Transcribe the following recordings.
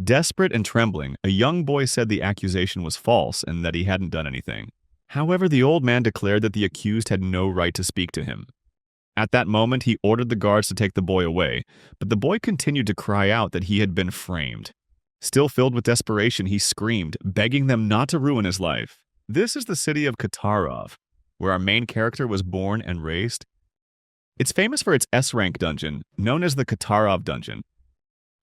Desperate and trembling, a young boy said the accusation was false and that he hadn't done anything. However, the old man declared that the accused had no right to speak to him. At that moment, he ordered the guards to take the boy away, but the boy continued to cry out that he had been framed. Still filled with desperation, he screamed, begging them not to ruin his life. This is the city of Katarov, where our main character was born and raised. It's famous for its S-rank dungeon, known as the Katarov dungeon.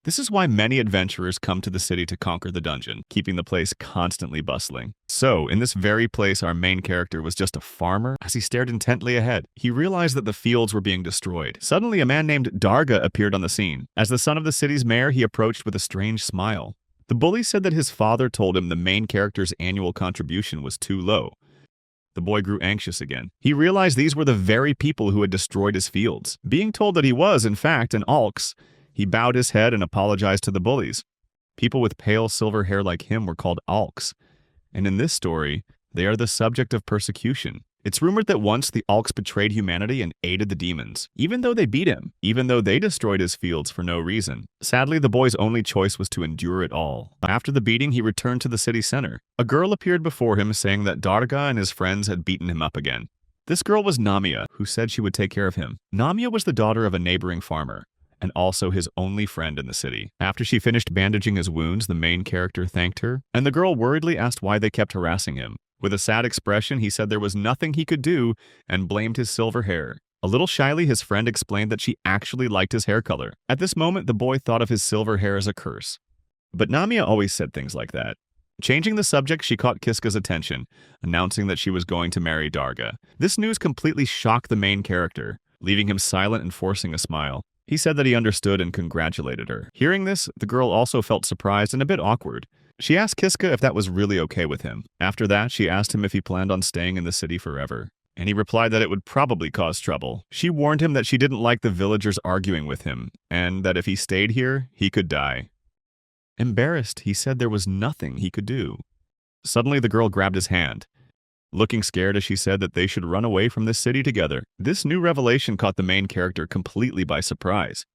This is why many adventurers come to the city to conquer the dungeon, keeping the place constantly bustling. So, in this very place, our main character was just a farmer. As he stared intently ahead, he realized that the fields were being destroyed. Suddenly, a man named Darga appeared on the scene. As the son of the city's mayor, he approached with a strange smile. The bully said that his father told him the main character's annual contribution was too low. The boy grew anxious again. He realized these were the very people who had destroyed his fields. Being told that he was, in fact, an alx, he bowed his head and apologized to the bullies. People with pale silver hair like him were called alx, and in this story, they are the subject of persecution. It's rumored that once the alx betrayed humanity and aided the demons, even though they beat him, even though they destroyed his fields for no reason. Sadly, the boy's only choice was to endure it all. After the beating, he returned to the city center. A girl appeared before him saying that Darga and his friends had beaten him up again. This girl was Namia, who said she would take care of him. Namia was the daughter of a neighboring farmer, and also his only friend in the city. After she finished bandaging his wounds, the main character thanked her, and the girl worriedly asked why they kept harassing him. With a sad expression, he said there was nothing he could do and blamed his silver hair. A little shyly, his friend explained that she actually liked his hair color. At this moment, the boy thought of his silver hair as a curse. But Namia always said things like that. Changing the subject, she caught Kiska's attention, announcing that she was going to marry Darga. This news completely shocked the main character, leaving him silent and forcing a smile. He said that he understood and congratulated her. Hearing this, the girl also felt surprised and a bit awkward. She asked Kiska if that was really okay with him. After that, she asked him if he planned on staying in the city forever, and he replied that it would probably cause trouble. She warned him that she didn't like the villagers arguing with him, and that if he stayed here, he could die. Embarrassed, he said there was nothing he could do. Suddenly, the girl grabbed his hand, looking scared as she said that they should run away from this city together. This new revelation caught the main character completely by surprise.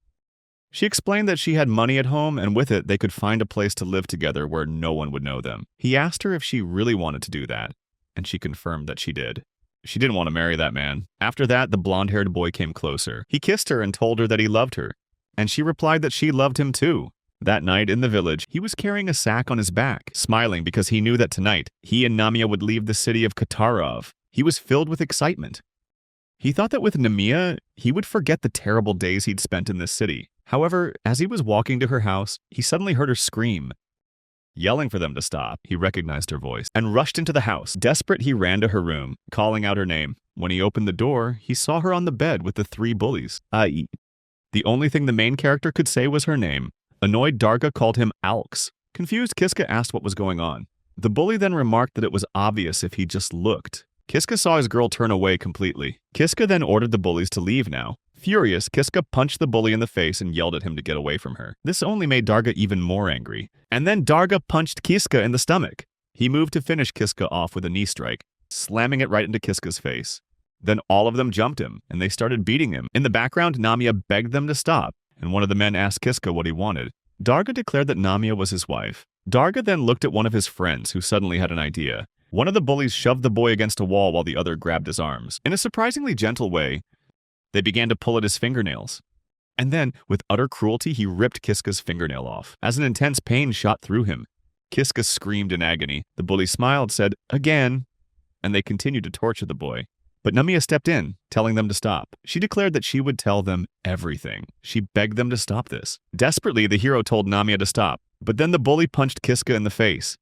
She explained that she had money at home, and with it, they could find a place to live together where no one would know them. He asked her if she really wanted to do that, and she confirmed that she did. She didn't want to marry that man. After that, the blonde-haired boy came closer. He kissed her and told her that he loved her, and she replied that she loved him too. That night in the village, he was carrying a sack on his back, smiling because he knew that tonight, he and Namia would leave the city of Katarov. He was filled with excitement. He thought that with Namia, he would forget the terrible days he'd spent in this city. However, as he was walking to her house, he suddenly heard her scream. Yelling for them to stop, he recognized her voice and rushed into the house. Desperate, he ran to her room, calling out her name. When he opened the door, he saw her on the bed with the 3 bullies. The only thing the main character could say was her name. Annoyed, Darga called him Alx. Confused, Kiska asked what was going on. The bully then remarked that it was obvious if he just looked. Kiska saw his girl turn away completely. Kiska then ordered the bullies to leave now. Furious, Kiska punched the bully in the face and yelled at him to get away from her. This only made Darga even more angry. And then Darga punched Kiska in the stomach. He moved to finish Kiska off with a knee strike, slamming it right into Kiska's face. Then all of them jumped him, and they started beating him. In the background, Namia begged them to stop, and one of the men asked Kiska what he wanted. Darga declared that Namia was his wife. Darga then looked at one of his friends, who suddenly had an idea. One of the bullies shoved the boy against a wall while the other grabbed his arms. In a surprisingly gentle way, they began to pull at his fingernails. And then, with utter cruelty, he ripped Kiska's fingernail off. As an intense pain shot through him, Kiska screamed in agony. The bully smiled, said, "Again," and they continued to torture the boy. But Namia stepped in, telling them to stop. She declared that she would tell them everything. She begged them to stop this. Desperately, the hero told Namia to stop, but then the bully punched Kiska in the face.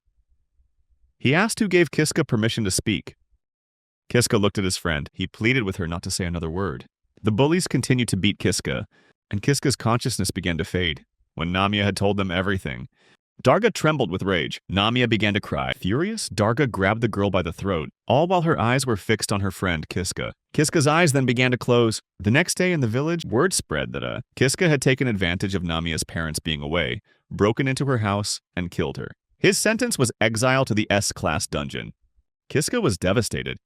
He asked who gave Kiska permission to speak. Kiska looked at his friend. He pleaded with her not to say another word. The bullies continued to beat Kiska, and Kiska's consciousness began to fade. When Namia had told them everything, Darga trembled with rage. Namia began to cry. Furious, Darga grabbed the girl by the throat, all while her eyes were fixed on her friend, Kiska. Kiska's eyes then began to close. The next day in the village, word spread that Kiska had taken advantage of Namia's parents being away, broken into her house, and killed her. His sentence was exile to the S-class dungeon. Kiska was devastated.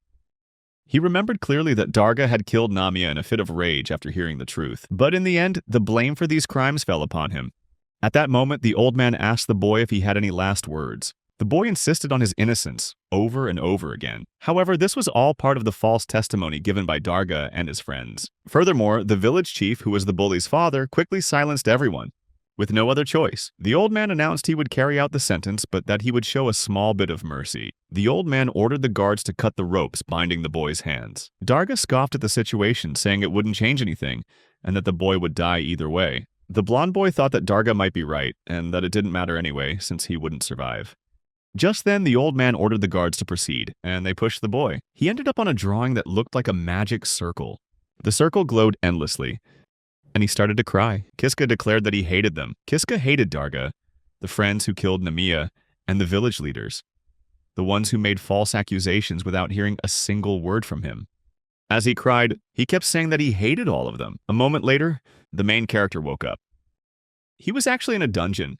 He remembered clearly that Darga had killed Namia in a fit of rage after hearing the truth. But in the end, the blame for these crimes fell upon him. At that moment, the old man asked the boy if he had any last words. The boy insisted on his innocence over and over again. However, this was all part of the false testimony given by Darga and his friends. Furthermore, the village chief, who was the bully's father, quickly silenced everyone. With no other choice, the old man announced he would carry out the sentence, but that he would show a small bit of mercy. The old man ordered the guards to cut the ropes binding the boy's hands. Darga scoffed at the situation, saying it wouldn't change anything, and that the boy would die either way. The blonde boy thought that Darga might be right, and that it didn't matter anyway, since he wouldn't survive. Just then, the old man ordered the guards to proceed, and they pushed the boy. He ended up on a drawing that looked like a magic circle. The circle glowed endlessly, and he started to cry. Kiska declared that he hated them. Kiska hated Darga, the friends who killed Namiya, and the village leaders, the ones who made false accusations without hearing a single word from him. As he cried, he kept saying that he hated all of them. A moment later, the main character woke up. He was actually in a dungeon.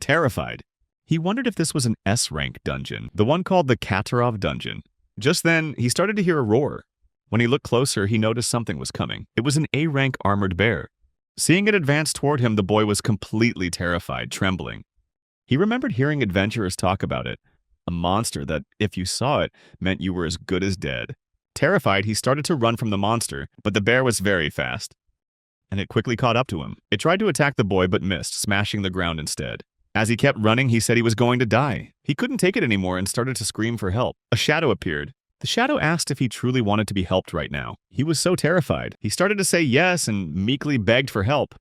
Terrified. He wondered if this was an S-rank dungeon, the one called the Katarov dungeon. Just then, he started to hear a roar. When he looked closer, he noticed something was coming. It was an A-rank armored bear. Seeing it advance toward him, the boy was completely terrified, trembling. He remembered hearing adventurers talk about it, a monster that, if you saw it, meant you were as good as dead. Terrified, he started to run from the monster, but the bear was very fast, and it quickly caught up to him. It tried to attack the boy but missed, smashing the ground instead. As he kept running, he said he was going to die. He couldn't take it anymore and started to scream for help. A shadow appeared. The shadow asked if he truly wanted to be helped right now. He was so terrified. He started to say yes and meekly begged for help.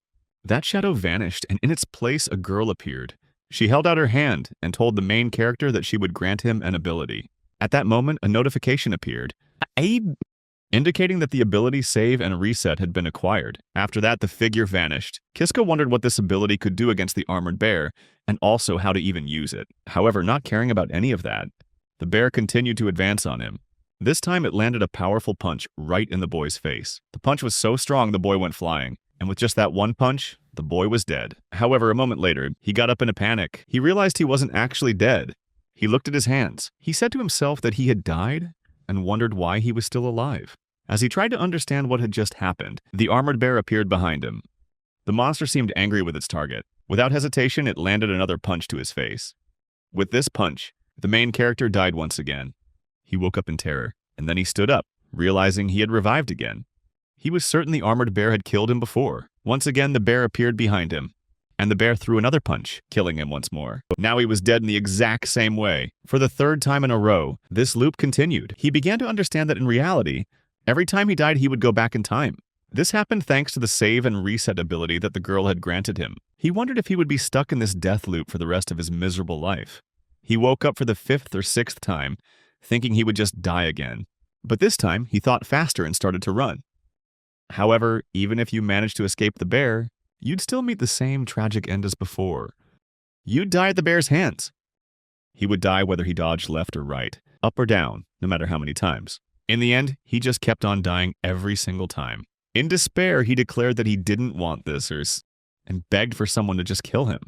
That shadow vanished, and in its place a girl appeared. She held out her hand and told the main character that she would grant him an ability. At that moment, a notification appeared, indicating that the ability Save and Reset had been acquired. After that, the figure vanished. Kiska wondered what this ability could do against the armored bear, and also how to even use it. However, not caring about any of that, the bear continued to advance on him. This time it landed a powerful punch right in the boy's face. The punch was so strong the boy went flying, and with just that one punch, the boy was dead. However, a moment later, he got up in a panic. He realized he wasn't actually dead. He looked at his hands. He said to himself that he had died and wondered why he was still alive. As he tried to understand what had just happened, the armored bear appeared behind him. The monster seemed angry with its target. Without hesitation, it landed another punch to his face. With this punch, the main character died once again. He woke up in terror, and then he stood up, realizing he had revived again. He was certain the armored bear had killed him before. Once again, the bear appeared behind him, and the bear threw another punch, killing him once more. Now he was dead in the exact same way. For the third time in a row, this loop continued. He began to understand that in reality, every time he died, he would go back in time. This happened thanks to the Save and Reset ability that the girl had granted him. He wondered if he would be stuck in this death loop for the rest of his miserable life. He woke up for the 5th or 6th time, thinking he would just die again. But this time, he thought faster and started to run. However, even if you managed to escape the bear, you'd still meet the same tragic end as before. You'd die at the bear's hands. He would die whether he dodged left or right, up or down, no matter how many times. In the end, he just kept on dying every single time. In despair, he declared that he didn't want this and begged for someone to just kill him.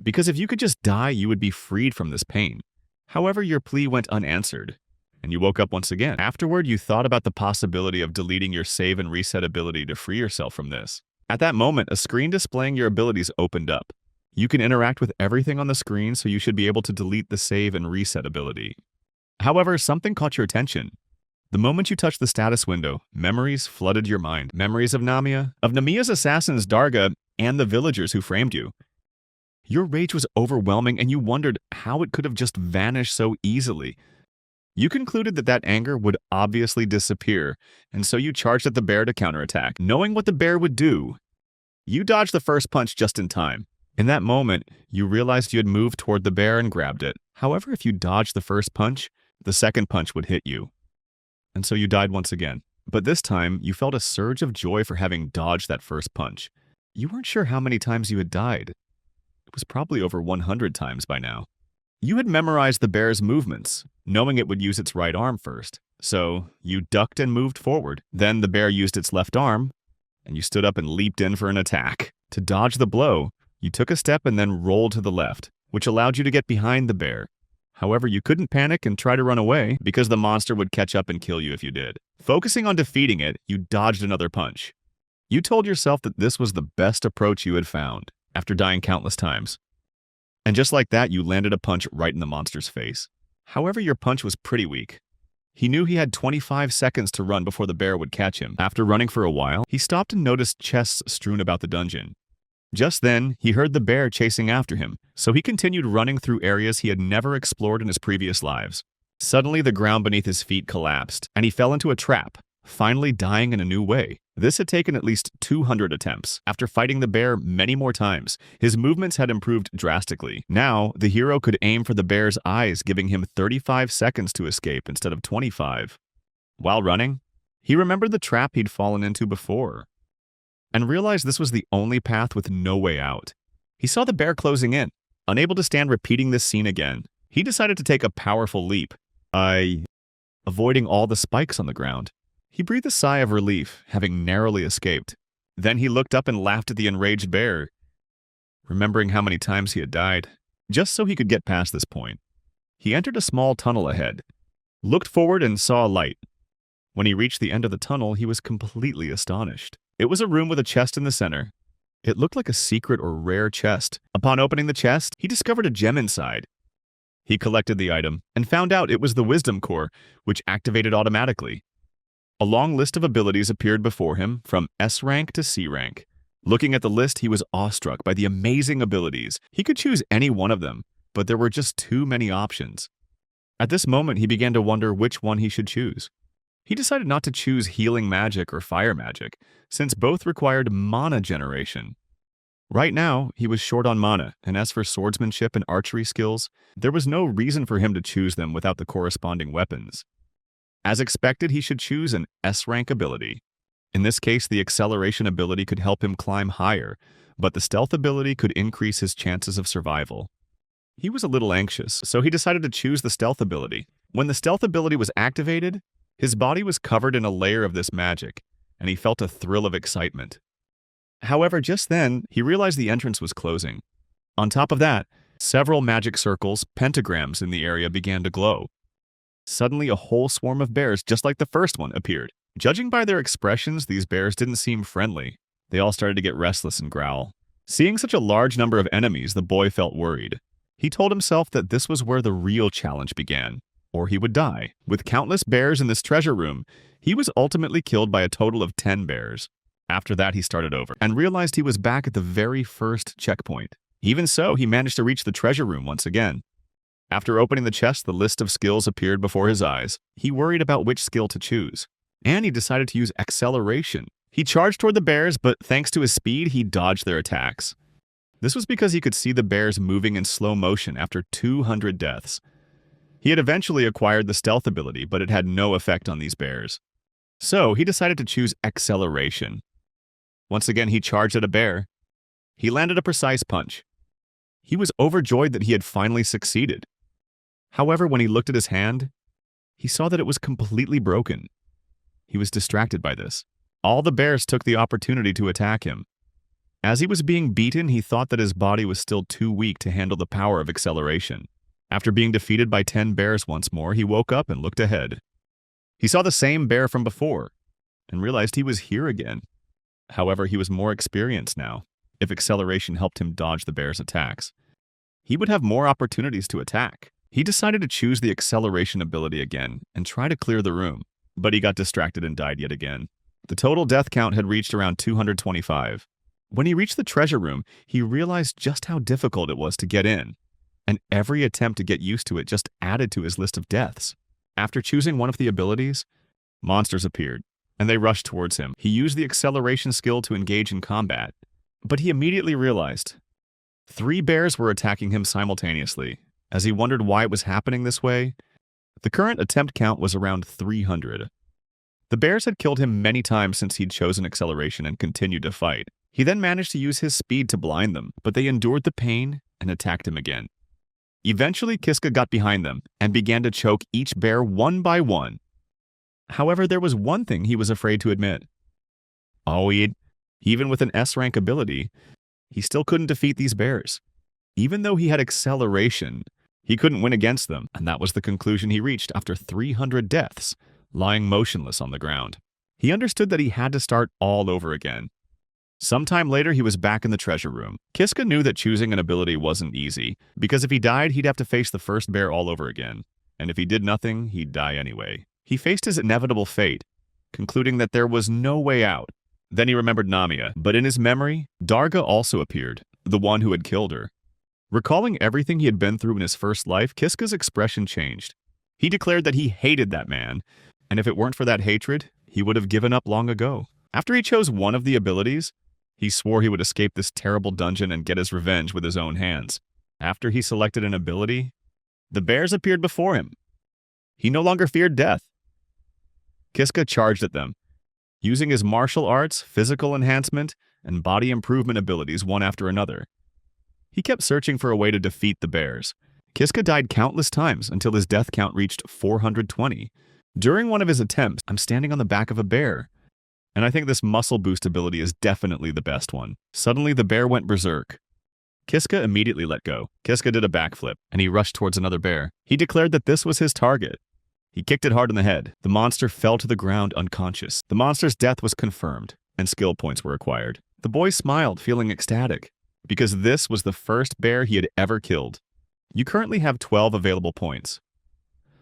Because if you could just die, you would be freed from this pain. However, your plea went unanswered, and you woke up once again. Afterward, you thought about the possibility of deleting your Save and Reset ability to free yourself from this. At that moment, a screen displaying your abilities opened up. You can interact with everything on the screen, so you should be able to delete the Save and Reset ability. However, something caught your attention. The moment you touched the status window, memories flooded your mind. Memories of Namiya, of Namiya's assassins Darga, and the villagers who framed you. Your rage was overwhelming, and you wondered how it could have just vanished so easily. You concluded that that anger would obviously disappear, and so you charged at the bear to counterattack. Knowing what the bear would do, you dodged the first punch just in time. In that moment, you realized you had moved toward the bear and grabbed it. However, if you dodged the first punch, the second punch would hit you. And so you died once again. But this time, you felt a surge of joy for having dodged that first punch. You weren't sure how many times you had died. It was probably over 100 times by now. You had memorized the bear's movements, knowing it would use its right arm first. So you ducked and moved forward. Then the bear used its left arm, and you stood up and leaped in for an attack. To dodge the blow, you took a step and then rolled to the left, which allowed you to get behind the bear. However, you couldn't panic and try to run away because the monster would catch up and kill you if you did. Focusing on defeating it, you dodged another punch. You told yourself that this was the best approach you had found. after dying countless times. And just like that, you landed a punch right in the monster's face. However, your punch was pretty weak. He knew he had 25 seconds to run before the bear would catch him. After running for a while, he stopped and noticed chests strewn about the dungeon. Just then, he heard the bear chasing after him, so he continued running through areas he had never explored in his previous lives. Suddenly, the ground beneath his feet collapsed, and he fell into a trap, finally dying in a new way. This had taken at least 200 attempts. After fighting the bear many more times, his movements had improved drastically. Now, the hero could aim for the bear's eyes, giving him 35 seconds to escape instead of 25. While running, he remembered the trap he'd fallen into before, and realized this was the only path with no way out. He saw the bear closing in. Unable to stand repeating this scene again, he decided to take a powerful leap, avoiding all the spikes on the ground. He breathed a sigh of relief, having narrowly escaped. Then he looked up and laughed at the enraged bear, remembering how many times he had died, just so he could get past this point. He entered a small tunnel ahead, looked forward and saw a light. When he reached the end of the tunnel, he was completely astonished. It was a room with a chest in the center. It looked like a secret or rare chest. Upon opening the chest, he discovered a gem inside. He collected the item and found out it was the wisdom core, which activated automatically. A long list of abilities appeared before him, from S rank to C rank. Looking at the list, he was awestruck by the amazing abilities. He could choose any one of them, but there were just too many options. At this moment, he began to wonder which one he should choose. He decided not to choose healing magic or fire magic, since both required mana generation. Right now, he was short on mana, and as for swordsmanship and archery skills, there was no reason for him to choose them without the corresponding weapons. As expected, he should choose an S-rank ability. In this case, the acceleration ability could help him climb higher, but the stealth ability could increase his chances of survival. He was a little anxious, so he decided to choose the stealth ability. When the stealth ability was activated, his body was covered in a layer of this magic, and he felt a thrill of excitement. However, just then, he realized the entrance was closing. On top of that, several magic circles, pentagrams in the area began to glow. Suddenly, a whole swarm of bears, just like the first one, appeared. Judging by their expressions, these bears didn't seem friendly. They all started to get restless and growl. Seeing such a large number of enemies, the boy felt worried. He told himself that this was where the real challenge began, or he would die. With countless bears in this treasure room, he was ultimately killed by a total of 10 bears. After that, he started over and realized he was back at the very first checkpoint. Even so, he managed to reach the treasure room once again. After opening the chest, the list of skills appeared before his eyes. He worried about which skill to choose, and he decided to use acceleration. He charged toward the bears, but thanks to his speed, he dodged their attacks. This was because he could see the bears moving in slow motion after 200 deaths. He had eventually acquired the stealth ability, but it had no effect on these bears. So he decided to choose acceleration. Once again, he charged at a bear. He landed a precise punch. He was overjoyed that he had finally succeeded. However, when he looked at his hand, he saw that it was completely broken. He was distracted by this. All the bears took the opportunity to attack him. As he was being beaten, he thought that his body was still too weak to handle the power of acceleration. After being defeated by 10 bears once more, he woke up and looked ahead. He saw the same bear from before and realized he was here again. However, he was more experienced now. If acceleration helped him dodge the bear's attacks, he would have more opportunities to attack. He decided to choose the acceleration ability again and try to clear the room, but he got distracted and died yet again. The total death count had reached around 225. When he reached the treasure room, he realized just how difficult it was to get in, and every attempt to get used to it just added to his list of deaths. After choosing one of the abilities, monsters appeared, and they rushed towards him. He used the acceleration skill to engage in combat, but he immediately realized 3 bears were attacking him simultaneously. As he wondered why it was happening this way, the current attempt count was around 300. The bears had killed him many times since he'd chosen acceleration and continued to fight. He then managed to use his speed to blind them, but they endured the pain and attacked him again. Eventually, Kiska got behind them and began to choke each bear one by one. However, there was one thing he was afraid to admit. Even with an S-rank ability, he still couldn't defeat these bears. Even though he had acceleration, he couldn't win against them, and that was the conclusion he reached after 300 deaths, lying motionless on the ground. He understood that he had to start all over again. Sometime later, he was back in the treasure room. Kiska knew that choosing an ability wasn't easy, because if he died, he'd have to face the first bear all over again. And if he did nothing, he'd die anyway. He faced his inevitable fate, concluding that there was no way out. Then he remembered Namia, but in his memory, Darga also appeared, the one who had killed her. Recalling everything he had been through in his first life, Kiska's expression changed. He declared that he hated that man, and if it weren't for that hatred, he would have given up long ago. After he chose one of the abilities, he swore he would escape this terrible dungeon and get his revenge with his own hands. After he selected an ability, the bears appeared before him. He no longer feared death. Kiska charged at them, using his martial arts, physical enhancement, and body improvement abilities one after another. He kept searching for a way to defeat the bears. Kiska died countless times until his death count reached 420. During one of his attempts, I'm standing on the back of a bear, and I think this muscle boost ability is definitely the best one. Suddenly, the bear went berserk. Kiska immediately let go. Kiska did a backflip, and he rushed towards another bear. He declared that this was his target. He kicked it hard in the head. The monster fell to the ground unconscious. The monster's death was confirmed, and skill points were acquired. The boy smiled, feeling ecstatic, because this was the first bear he had ever killed. You currently have 12 available points.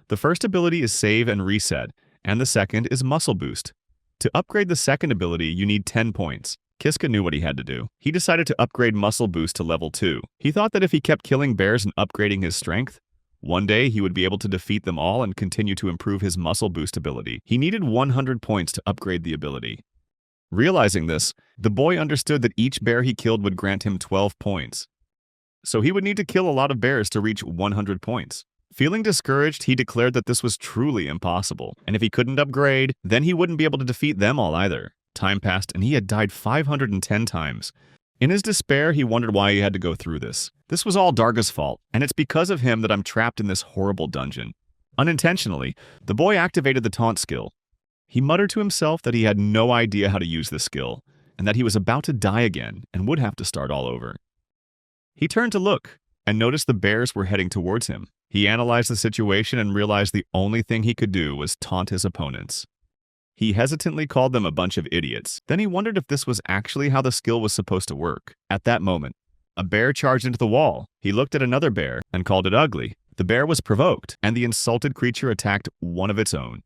The first ability is Save and Reset, and the second is Muscle Boost. To upgrade the second ability, you need 10 points. Kiska knew what he had to do. He decided to upgrade Muscle Boost to level 2. He thought that if he kept killing bears and upgrading his strength, one day he would be able to defeat them all and continue to improve his Muscle Boost ability. He needed 100 points to upgrade the ability. Realizing this, the boy understood that each bear he killed would grant him 12 points. So he would need to kill a lot of bears to reach 100 points. Feeling discouraged, he declared that this was truly impossible, and if he couldn't upgrade, then he wouldn't be able to defeat them all either. Time passed, and he had died 510 times. In his despair, he wondered why he had to go through this. This was all Darga's fault, and it's because of him that I'm trapped in this horrible dungeon. Unintentionally, the boy activated the taunt skill. He muttered to himself that he had no idea how to use this skill, and that he was about to die again and would have to start all over. He turned to look, and noticed the bears were heading towards him. He analyzed the situation and realized the only thing he could do was taunt his opponents. He hesitantly called them a bunch of idiots. Then he wondered if this was actually how the skill was supposed to work. At that moment, a bear charged into the wall. He looked at another bear and called it ugly. The bear was provoked, and the insulted creature attacked one of its own.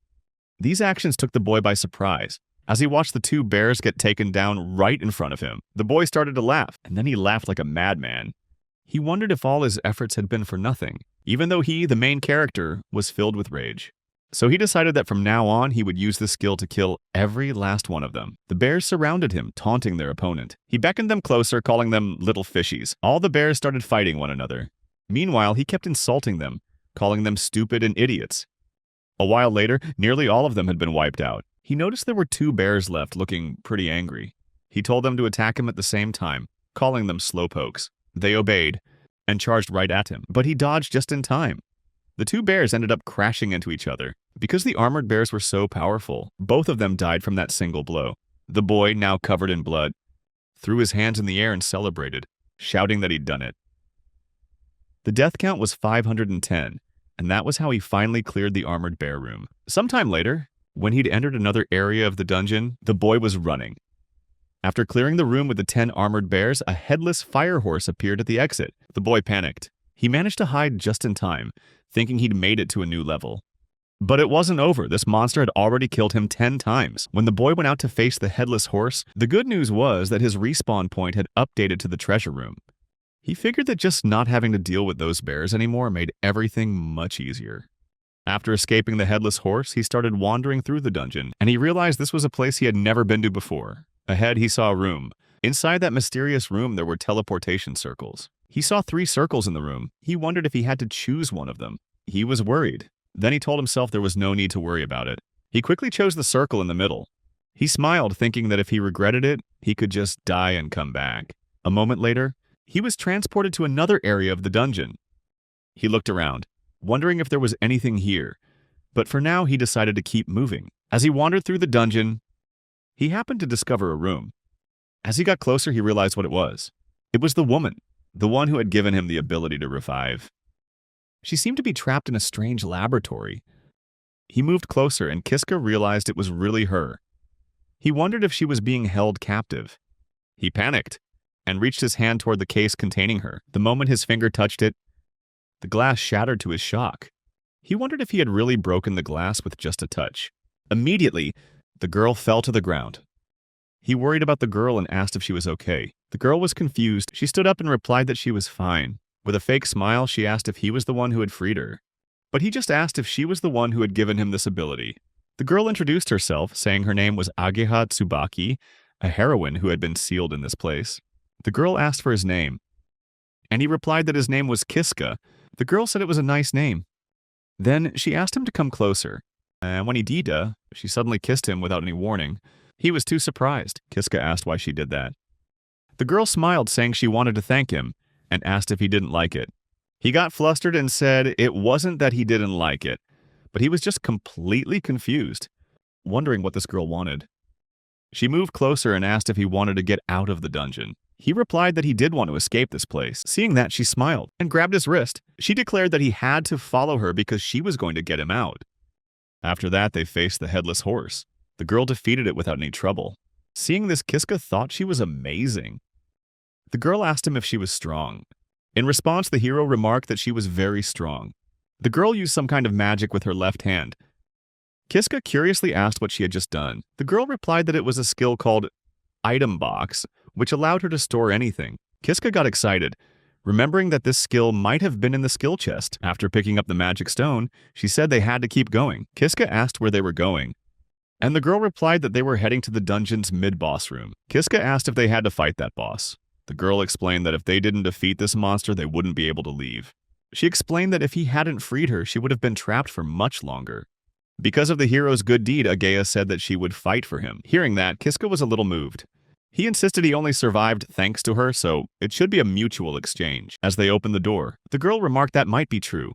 These actions took the boy by surprise. As he watched the two bears get taken down right in front of him, the boy started to laugh, and then he laughed like a madman. He wondered if all his efforts had been for nothing, even though he, the main character, was filled with rage. So he decided that from now on, he would use the skill to kill every last one of them. The bears surrounded him, taunting their opponent. He beckoned them closer, calling them little fishies. All the bears started fighting one another. Meanwhile, he kept insulting them, calling them stupid and idiots. A while later, nearly all of them had been wiped out. He noticed there were 2 bears left, looking pretty angry. He told them to attack him at the same time, calling them slowpokes. They obeyed and charged right at him, but he dodged just in time. The 2 bears ended up crashing into each other. Because the armored bears were so powerful, both of them died from that single blow. The boy, now covered in blood, threw his hands in the air and celebrated, shouting that he'd done it. The death count was 510, and that was how he finally cleared the armored bear room. Sometime later, when he'd entered another area of the dungeon, the boy was running. After clearing the room with the 10 armored bears, a headless fire horse appeared at the exit. The boy panicked. He managed to hide just in time, thinking he'd made it to a new level. But it wasn't over. This monster had already killed him 10 times. When the boy went out to face the headless horse, the good news was that his respawn point had updated to the treasure room. He figured that just not having to deal with those bears anymore made everything much easier. After escaping the headless horse, he started wandering through the dungeon, and he realized this was a place he had never been to before. Ahead, he saw a room. Inside that mysterious room, there were teleportation circles. He saw 3 circles in the room. He wondered if he had to choose one of them. He was worried. Then he told himself there was no need to worry about it. He quickly chose the circle in the middle. He smiled, thinking that if he regretted it, he could just die and come back. A moment later, he was transported to another area of the dungeon. He looked around, wondering if there was anything here, but for now he decided to keep moving. As he wandered through the dungeon, he happened to discover a room. As he got closer, he realized what it was. It was the woman, the one who had given him the ability to revive. She seemed to be trapped in a strange laboratory. He moved closer, and Kiska realized it was really her. He wondered if she was being held captive. He panicked and reached his hand toward the case containing her. The moment his finger touched it, the glass shattered to his shock. He wondered if he had really broken the glass with just a touch. Immediately, the girl fell to the ground. He worried about the girl and asked if she was okay. The girl was confused. She stood up and replied that she was fine. With a fake smile, she asked if he was the one who had freed her. But he just asked if she was the one who had given him this ability. The girl introduced herself, saying her name was Ageha Tsubaki, a heroine who had been sealed in this place. The girl asked for his name, and he replied that his name was Kiska. The girl said it was a nice name. Then she asked him to come closer, and when he did, she suddenly kissed him without any warning. He was too surprised. Kiska asked why she did that. The girl smiled, saying she wanted to thank him, and asked if he didn't like it. He got flustered and said it wasn't that he didn't like it, but he was just completely confused, wondering what this girl wanted. She moved closer and asked if he wanted to get out of the dungeon. He replied that he did want to escape this place. Seeing that, she smiled and grabbed his wrist. She declared that he had to follow her because she was going to get him out. After that, they faced the headless horse. The girl defeated it without any trouble. Seeing this, Kiska thought she was amazing. The girl asked him if she was strong. In response, the hero remarked that she was very strong. The girl used some kind of magic with her left hand. Kiska curiously asked what she had just done. The girl replied that it was a skill called Item Box, which allowed her to store anything. Kiska got excited, remembering that this skill might have been in the skill chest. After picking up the magic stone, she said they had to keep going. Kiska asked where they were going, and the girl replied that they were heading to the dungeon's mid-boss room. Kiska asked if they had to fight that boss. The girl explained that if they didn't defeat this monster, they wouldn't be able to leave. She explained that if he hadn't freed her, she would have been trapped for much longer. Because of the hero's good deed, Ageha said that she would fight for him. Hearing that, Kiska was a little moved. He insisted he only survived thanks to her, so it should be a mutual exchange. As they opened the door, the girl remarked that might be true.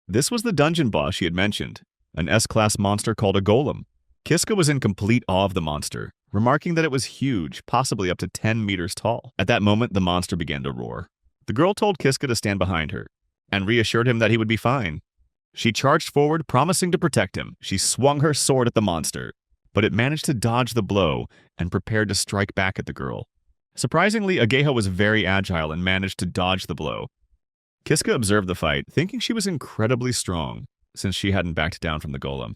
This was the dungeon boss she had mentioned, an S-class monster called a golem. Kiska was in complete awe of the monster, remarking that it was huge, possibly up to 10 meters tall. At that moment, the monster began to roar. The girl told Kiska to stand behind her, and reassured him that he would be fine. She charged forward, promising to protect him. She swung her sword at the monster, but it managed to dodge the blow and prepared to strike back at the girl. Surprisingly, Ageha was very agile and managed to dodge the blow. Kiska observed the fight, thinking she was incredibly strong, since she hadn't backed down from the golem.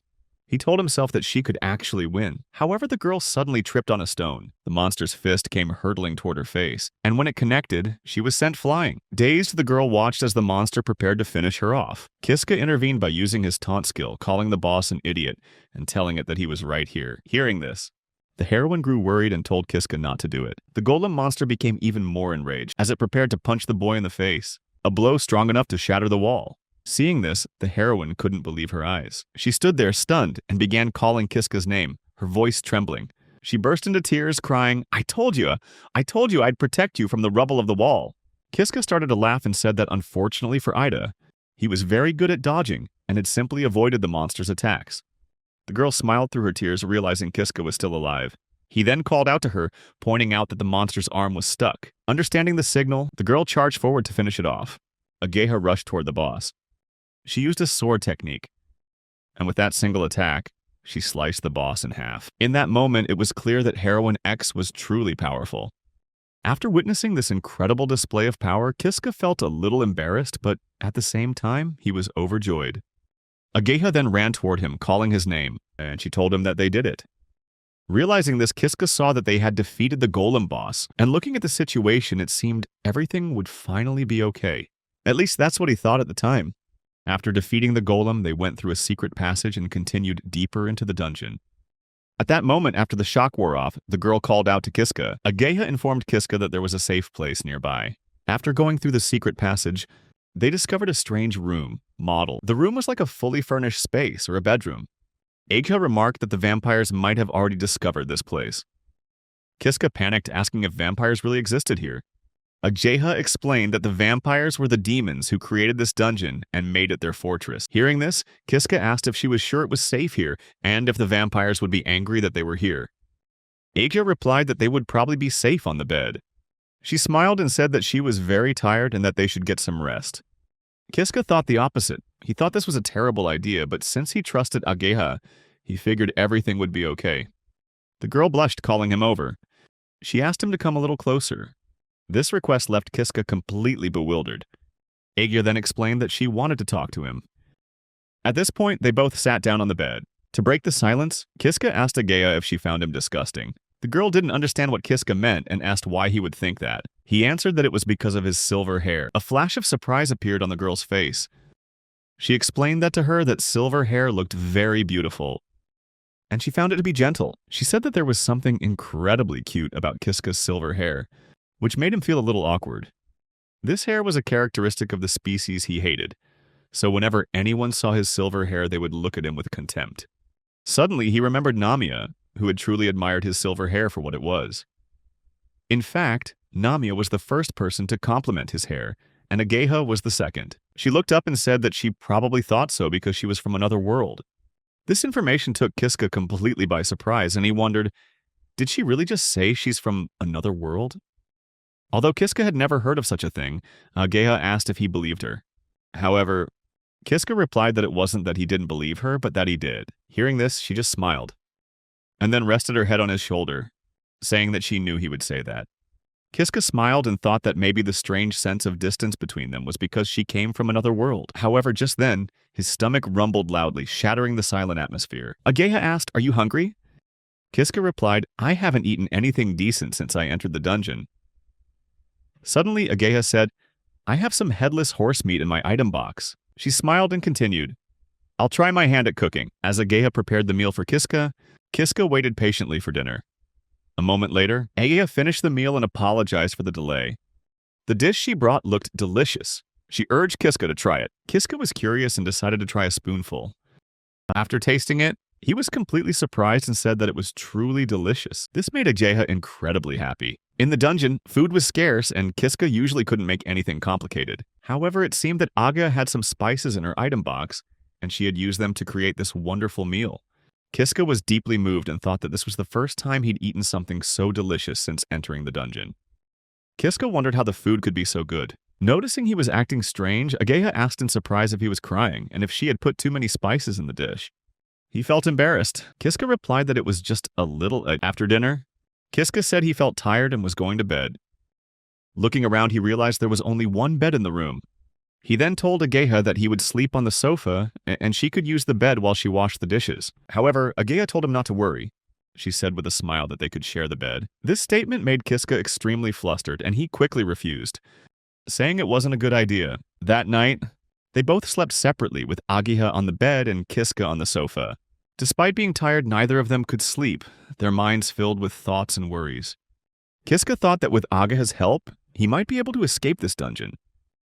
He told himself that she could actually win. However, the girl suddenly tripped on a stone. The monster's fist came hurtling toward her face, and when it connected, she was sent flying. Dazed, the girl watched as the monster prepared to finish her off. Kiska intervened by using his taunt skill, calling the boss an idiot and telling it that he was right here. Hearing this, the heroine grew worried and told Kiska not to do it. The golem monster became even more enraged as it prepared to punch the boy in the face, a blow strong enough to shatter the wall. Seeing this, the heroine couldn't believe her eyes. She stood there stunned and began calling Kiska's name, her voice trembling. She burst into tears, crying, I told you I'd protect you from the rubble of the wall." Kiska started to laugh and said that unfortunately for Ida, he was very good at dodging and had simply avoided the monster's attacks. The girl smiled through her tears, realizing Kiska was still alive. He then called out to her, pointing out that the monster's arm was stuck. Understanding the signal, the girl charged forward to finish it off. Ageha rushed toward the boss. She used a sword technique, and with that single attack, she sliced the boss in half. In that moment, it was clear that Heroine X was truly powerful. After witnessing this incredible display of power, Kiska felt a little embarrassed, but at the same time, he was overjoyed. Ageha then ran toward him, calling his name, and she told him that they did it. Realizing this, Kiska saw that they had defeated the golem boss, and looking at the situation, it seemed everything would finally be okay. At least that's what he thought at the time. After defeating the golem, they went through a secret passage and continued deeper into the dungeon. At that moment, after the shock wore off, the girl called out to Kiska. Ageha informed Kiska that there was a safe place nearby. After going through the secret passage, they discovered a strange room, model. The room was like a fully furnished space or a bedroom. Ageha remarked that the vampires might have already discovered this place. Kiska panicked, asking if vampires really existed here. Ageha explained that the vampires were the demons who created this dungeon and made it their fortress. Hearing this, Kiska asked if she was sure it was safe here and if the vampires would be angry that they were here. Ageha replied that they would probably be safe on the bed. She smiled and said that she was very tired and that they should get some rest. Kiska thought the opposite. He thought this was a terrible idea, but since he trusted Ageha, he figured everything would be okay. The girl blushed, calling him over. She asked him to come a little closer. This request left Kiska completely bewildered. Ageha then explained that she wanted to talk to him. At this point, they both sat down on the bed. To break the silence, Kiska asked Ageha if she found him disgusting. The girl didn't understand what Kiska meant and asked why he would think that. He answered that it was because of his silver hair. A flash of surprise appeared on the girl's face. She explained that to her that silver hair looked very beautiful, and she found it to be gentle. She said that there was something incredibly cute about Kiska's silver hair, which made him feel a little awkward. This hair was a characteristic of the species he hated, so whenever anyone saw his silver hair, they would look at him with contempt. Suddenly, he remembered Namiya, who had truly admired his silver hair for what it was. In fact, Namiya was the first person to compliment his hair, and Ageha was the second. She looked up and said that she probably thought so because she was from another world. This information took Kiska completely by surprise, and he wondered, did she really just say she's from another world? Although Kiska had never heard of such a thing, Ageha asked if he believed her. However, Kiska replied that it wasn't that he didn't believe her, but that he did. Hearing this, she just smiled, and then rested her head on his shoulder, saying that she knew he would say that. Kiska smiled and thought that maybe the strange sense of distance between them was because she came from another world. However, just then, his stomach rumbled loudly, shattering the silent atmosphere. Ageha asked, "Are you hungry?" Kiska replied, "I haven't eaten anything decent since I entered the dungeon." Suddenly, Ageha said, "I have some headless horse meat in my item box." She smiled and continued, "I'll try my hand at cooking." As Ageha prepared the meal for Kiska, Kiska waited patiently for dinner. A moment later, Ageha finished the meal and apologized for the delay. The dish she brought looked delicious. She urged Kiska to try it. Kiska was curious and decided to try a spoonful. After tasting it, he was completely surprised and said that it was truly delicious. This made Ageha incredibly happy. In the dungeon, food was scarce and Kiska usually couldn't make anything complicated. However, it seemed that Ageha had some spices in her item box, and she had used them to create this wonderful meal. Kiska was deeply moved and thought that this was the first time he'd eaten something so delicious since entering the dungeon. Kiska wondered how the food could be so good. Noticing he was acting strange, Ageha asked in surprise if he was crying and if she had put too many spices in the dish. He felt embarrassed. Kiska replied that it was just a little. After dinner, Kiska said he felt tired and was going to bed. Looking around, he realized there was only one bed in the room. He then told Ageha that he would sleep on the sofa and she could use the bed while she washed the dishes. However, Ageha told him not to worry. She said with a smile that they could share the bed. This statement made Kiska extremely flustered, and he quickly refused, saying it wasn't a good idea. That night, they both slept separately, with Ageha on the bed and Kiska on the sofa. Despite being tired, neither of them could sleep, their minds filled with thoughts and worries. Kiska thought that with Ageha's help, he might be able to escape this dungeon.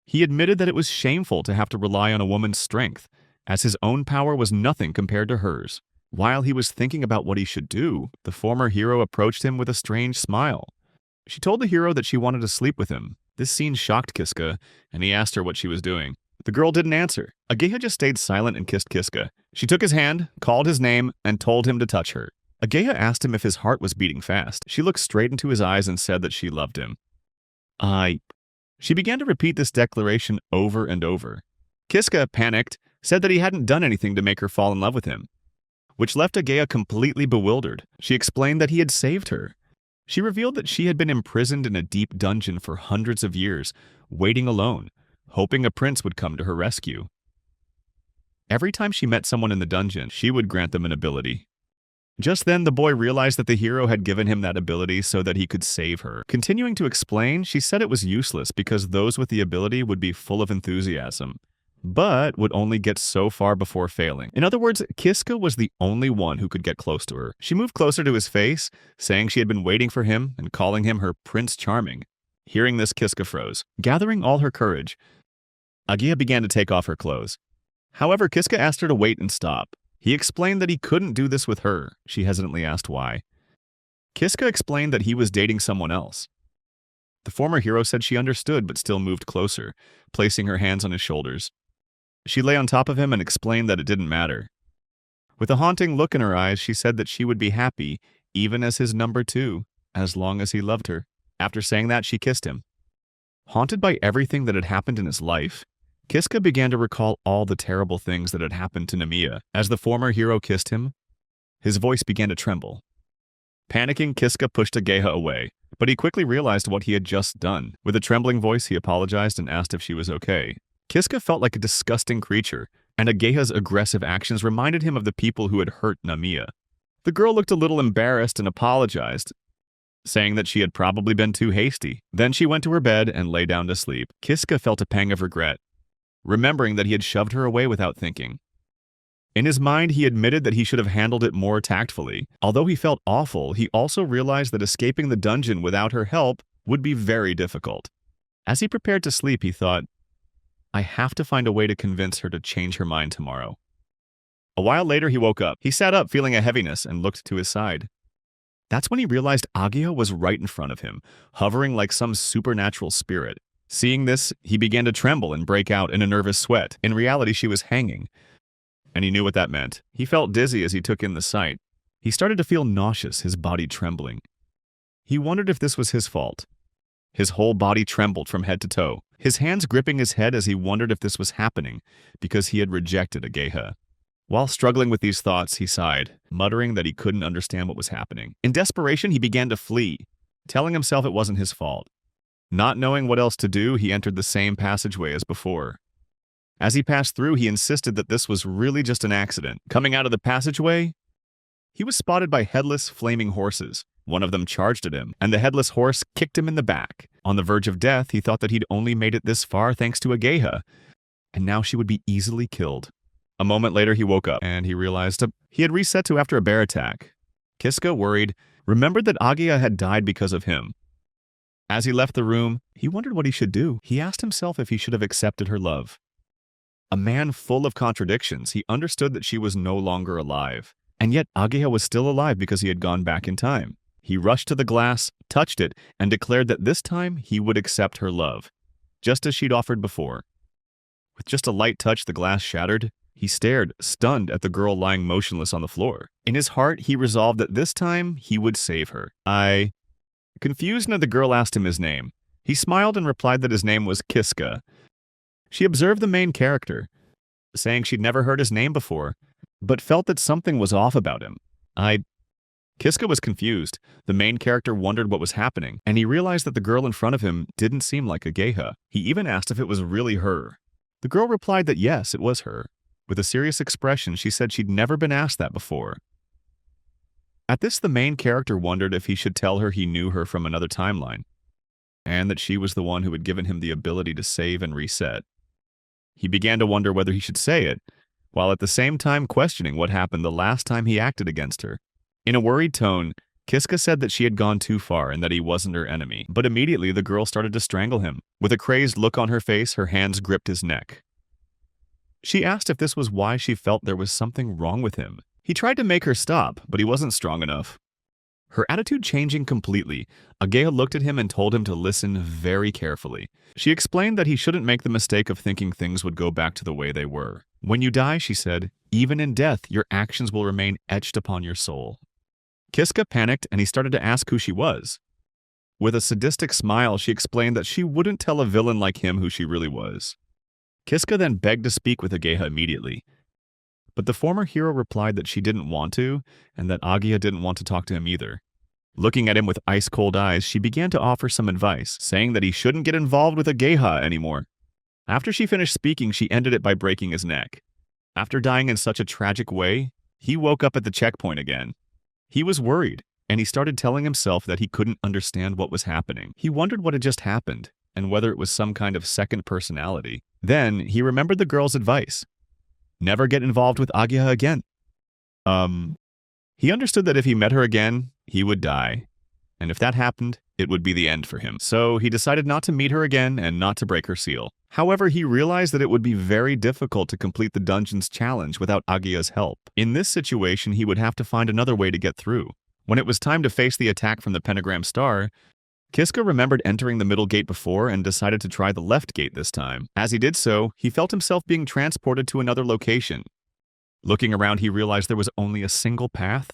He admitted that it was shameful to have to rely on a woman's strength, as his own power was nothing compared to hers. While he was thinking about what he should do, the former hero approached him with a strange smile. She told the hero that she wanted to sleep with him. This scene shocked Kiska, and he asked her what she was doing. The girl didn't answer. Ageha just stayed silent and kissed Kiska. She took his hand, called his name, and told him to touch her. Ageha asked him if his heart was beating fast. She looked straight into his eyes and said that she loved him. She began to repeat this declaration over and over. Kiska, panicked, said that he hadn't done anything to make her fall in love with him, which left Ageha completely bewildered. She explained that he had saved her. She revealed that she had been imprisoned in a deep dungeon for hundreds of years, waiting alone, hoping a prince would come to her rescue. Every time she met someone in the dungeon, she would grant them an ability. Just then, the boy realized that the hero had given him that ability so that he could save her. Continuing to explain, she said it was useless because those with the ability would be full of enthusiasm, but would only get so far before failing. In other words, Kiska was the only one who could get close to her. She moved closer to his face, saying she had been waiting for him and calling him her Prince Charming. Hearing this, Kiska froze. Gathering all her courage, Ageha began to take off her clothes. However, Kiska asked her to wait and stop. He explained that he couldn't do this with her. She hesitantly asked why. Kiska explained that he was dating someone else. The former hero said she understood but still moved closer, placing her hands on his shoulders. She lay on top of him and explained that it didn't matter. With a haunting look in her eyes, she said that she would be happy, even as his number two, as long as he loved her. After saying that, she kissed him. Haunted by everything that had happened in his life, Kiska began to recall all the terrible things that had happened to Namiya. As the former hero kissed him, his voice began to tremble. Panicking, Kiska pushed Ageha away, but he quickly realized what he had just done. With a trembling voice, he apologized and asked if she was okay. Kiska felt like a disgusting creature, and Ageha's aggressive actions reminded him of the people who had hurt Namiya. The girl looked a little embarrassed and apologized, saying that she had probably been too hasty. Then she went to her bed and lay down to sleep. Kiska felt a pang of regret, remembering that he had shoved her away without thinking. In his mind, he admitted that he should have handled it more tactfully. Although he felt awful, he also realized that escaping the dungeon without her help would be very difficult. As he prepared to sleep, he thought, I have to find a way to convince her to change her mind tomorrow. A while later, he woke up. He sat up, feeling a heaviness, and looked to his side. That's when he realized Ageha was right in front of him, hovering like some supernatural spirit. Seeing this, he began to tremble and break out in a nervous sweat. In reality, she was hanging, and he knew what that meant. He felt dizzy as he took in the sight. He started to feel nauseous, his body trembling. He wondered if this was his fault. His whole body trembled from head to toe, his hands gripping his head as he wondered if this was happening because he had rejected Ageha. While struggling with these thoughts, he sighed, muttering that he couldn't understand what was happening. In desperation, he began to flee, telling himself it wasn't his fault. Not knowing what else to do, he entered the same passageway as before. As he passed through, he insisted that this was really just an accident. Coming out of the passageway, he was spotted by headless, flaming horses. One of them charged at him, and the headless horse kicked him in the back. On the verge of death, he thought that he'd only made it this far thanks to Ageha, and now she would be easily killed. A moment later, he woke up, and he realized he had reset to after a bear attack. Kiska, worried, remembered that Ageha had died because of him. As he left the room, he wondered what he should do. He asked himself if he should have accepted her love. A man full of contradictions, he understood that she was no longer alive. And yet Ageha was still alive because he had gone back in time. He rushed to the glass, touched it, and declared that this time he would accept her love, just as she'd offered before. With just a light touch, the glass shattered. He stared, stunned, at the girl lying motionless on the floor. In his heart, he resolved that this time he would save her. Confused, the girl asked him his name. He smiled and replied that his name was Kiska. She observed the main character, saying she'd never heard his name before, but felt that something was off about him. Kiska was confused. The main character wondered what was happening, and he realized that the girl in front of him didn't seem like Ageha. He even asked if it was really her. The girl replied that yes, it was her. With a serious expression, she said she'd never been asked that before. At this, the main character wondered if he should tell her he knew her from another timeline, and that she was the one who had given him the ability to save and reset. He began to wonder whether he should say it, while at the same time questioning what happened the last time he acted against her. In a worried tone, Kiska said that she had gone too far and that he wasn't her enemy, but immediately the girl started to strangle him. With a crazed look on her face, her hands gripped his neck. She asked if this was why she felt there was something wrong with him. He tried to make her stop, but he wasn't strong enough. Her attitude changing completely, Ageha looked at him and told him to listen very carefully. She explained that he shouldn't make the mistake of thinking things would go back to the way they were. When you die, she said, even in death, your actions will remain etched upon your soul. Kiska panicked and he started to ask who she was. With a sadistic smile, she explained that she wouldn't tell a villain like him who she really was. Kiska then begged to speak with Ageha immediately, but the former hero replied that she didn't want to, and that Ageha didn't want to talk to him either. Looking at him with ice-cold eyes, she began to offer some advice, saying that he shouldn't get involved with Ageha anymore. After she finished speaking, she ended it by breaking his neck. After dying in such a tragic way, he woke up at the checkpoint again. He was worried, and he started telling himself that he couldn't understand what was happening. He wondered what had just happened, and whether it was some kind of second personality. Then, he remembered the girl's advice. Never get involved with Ageha again. He understood that if he met her again, he would die. And if that happened, it would be the end for him. So he decided not to meet her again and not to break her seal. However, he realized that it would be very difficult to complete the dungeon's challenge without Ageha's help. In this situation, he would have to find another way to get through. When it was time to face the attack from the pentagram star, Kiska remembered entering the middle gate before and decided to try the left gate this time. As he did so, he felt himself being transported to another location. Looking around, he realized there was only a single path.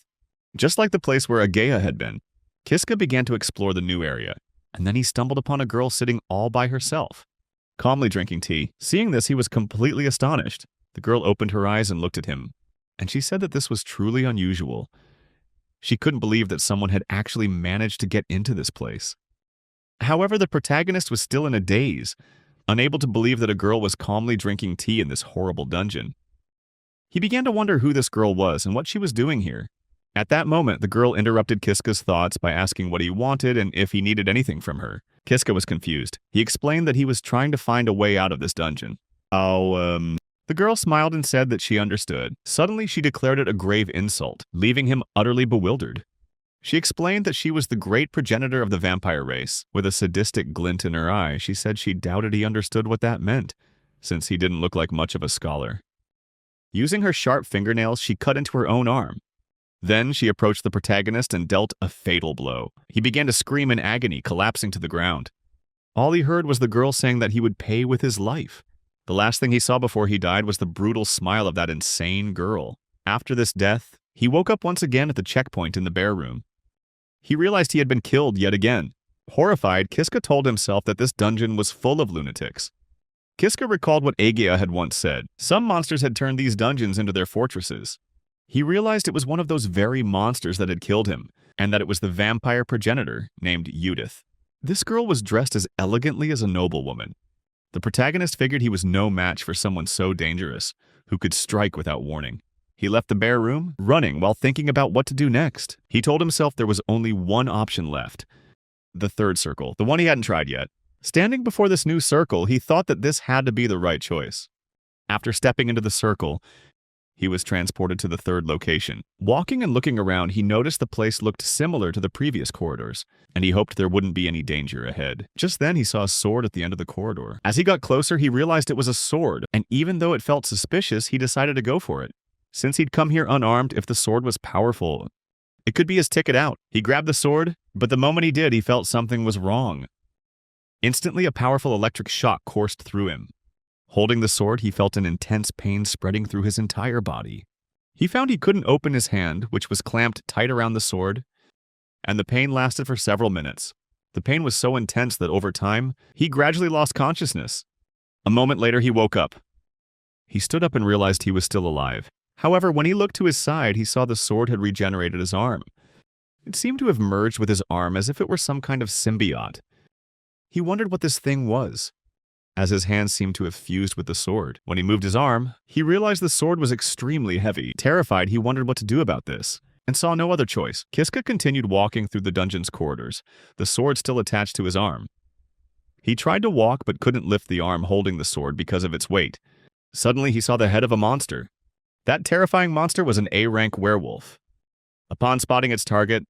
Just like the place where Ageha had been, Kiska began to explore the new area, and then he stumbled upon a girl sitting all by herself, calmly drinking tea. Seeing this, he was completely astonished. The girl opened her eyes and looked at him, and she said that this was truly unusual. She couldn't believe that someone had actually managed to get into this place. However, the protagonist was still in a daze, unable to believe that a girl was calmly drinking tea in this horrible dungeon. He began to wonder who this girl was and what she was doing here. At that moment, the girl interrupted Kiska's thoughts by asking what he wanted and if he needed anything from her. Kiska was confused. He explained that he was trying to find a way out of this dungeon. The girl smiled and said that she understood. Suddenly, she declared it a grave insult, leaving him utterly bewildered. She explained that she was the great progenitor of the vampire race. With a sadistic glint in her eye, she said she doubted he understood what that meant, since he didn't look like much of a scholar. Using her sharp fingernails, she cut into her own arm. Then she approached the protagonist and dealt a fatal blow. He began to scream in agony, collapsing to the ground. All he heard was the girl saying that he would pay with his life. The last thing he saw before he died was the brutal smile of that insane girl. After this death, he woke up once again at the checkpoint in the bear room. He realized he had been killed yet again. Horrified, Kiska told himself that this dungeon was full of lunatics. Kiska recalled what Ageha had once said. Some monsters had turned these dungeons into their fortresses. He realized it was one of those very monsters that had killed him, and that it was the vampire progenitor named Udith. This girl was dressed as elegantly as a noblewoman. The protagonist figured he was no match for someone so dangerous, who could strike without warning. He left the bear room, running while thinking about what to do next. He told himself there was only one option left. The third circle, the one he hadn't tried yet. Standing before this new circle, he thought that this had to be the right choice. After stepping into the circle, he was transported to the third location. Walking and looking around, he noticed the place looked similar to the previous corridors, and he hoped there wouldn't be any danger ahead. Just then, he saw a sword at the end of the corridor. As he got closer, he realized it was a sword, and even though it felt suspicious, he decided to go for it. Since he'd come here unarmed, if the sword was powerful, it could be his ticket out. He grabbed the sword, but the moment he did, he felt something was wrong. Instantly, a powerful electric shock coursed through him. Holding the sword, he felt an intense pain spreading through his entire body. He found he couldn't open his hand, which was clamped tight around the sword, and the pain lasted for several minutes. The pain was so intense that over time, he gradually lost consciousness. A moment later, he woke up. He stood up and realized he was still alive. However, when he looked to his side, he saw the sword had regenerated his arm. It seemed to have merged with his arm as if it were some kind of symbiote. He wondered what this thing was, as his hands seemed to have fused with the sword. When he moved his arm, he realized the sword was extremely heavy. Terrified, he wondered what to do about this, and saw no other choice. Kiska continued walking through the dungeon's corridors, the sword still attached to his arm. He tried to walk but couldn't lift the arm holding the sword because of its weight. Suddenly, he saw the head of a monster. That terrifying monster was an A-rank werewolf. Upon spotting its target,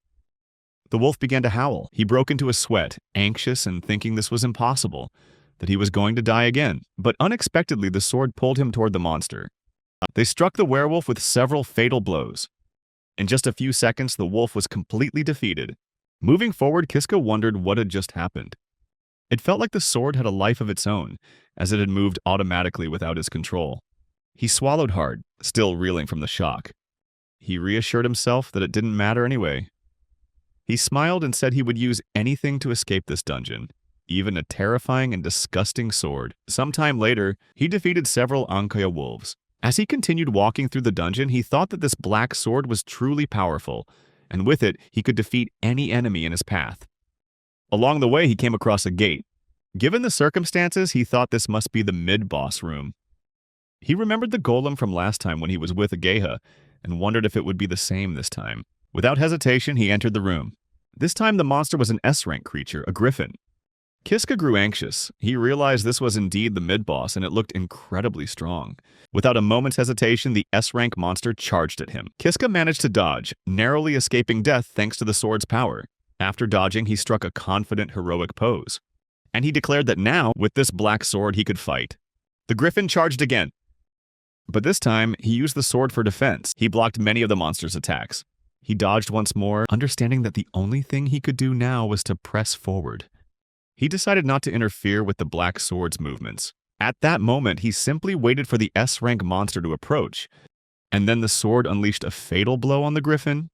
the wolf began to howl. He broke into a sweat, anxious and thinking this was impossible, that he was going to die again. But unexpectedly, the sword pulled him toward the monster. They struck the werewolf with several fatal blows. In just a few seconds, the wolf was completely defeated. Moving forward, Kiska wondered what had just happened. It felt like the sword had a life of its own, as it had moved automatically without his control. He swallowed hard, still reeling from the shock. He reassured himself that it didn't matter anyway. He smiled and said he would use anything to escape this dungeon, even a terrifying and disgusting sword. Sometime later, he defeated several Ageha wolves. As he continued walking through the dungeon, he thought that this black sword was truly powerful, and with it, he could defeat any enemy in his path. Along the way, he came across a gate. Given the circumstances, he thought this must be the mid-boss room. He remembered the golem from last time when he was with Ageha, and wondered if it would be the same this time. Without hesitation, he entered the room. This time, the monster was an S-rank creature, a griffin. Kiska grew anxious. He realized this was indeed the mid-boss, and it looked incredibly strong. Without a moment's hesitation, the S-rank monster charged at him. Kiska managed to dodge, narrowly escaping death thanks to the sword's power. After dodging, he struck a confident, heroic pose. And he declared that now, with this black sword, he could fight. The griffin charged again. But this time, he used the sword for defense. He blocked many of the monster's attacks. He dodged once more, understanding that the only thing he could do now was to press forward. He decided not to interfere with the black sword's movements. At that moment, he simply waited for the S-rank monster to approach, and then the sword unleashed a fatal blow on the griffin.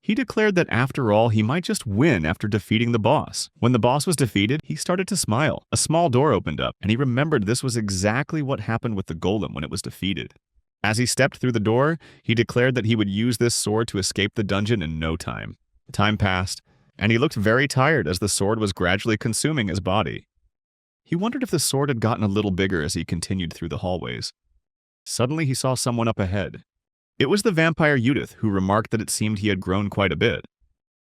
He declared that after all, he might just win after defeating the boss. When the boss was defeated, he started to smile. A small door opened up, and he remembered this was exactly what happened with the golem when it was defeated. As he stepped through the door, he declared that he would use this sword to escape the dungeon in no time. Time passed, and he looked very tired as the sword was gradually consuming his body. He wondered if the sword had gotten a little bigger as he continued through the hallways. Suddenly he saw someone up ahead. It was the vampire Udith, who remarked that it seemed he had grown quite a bit.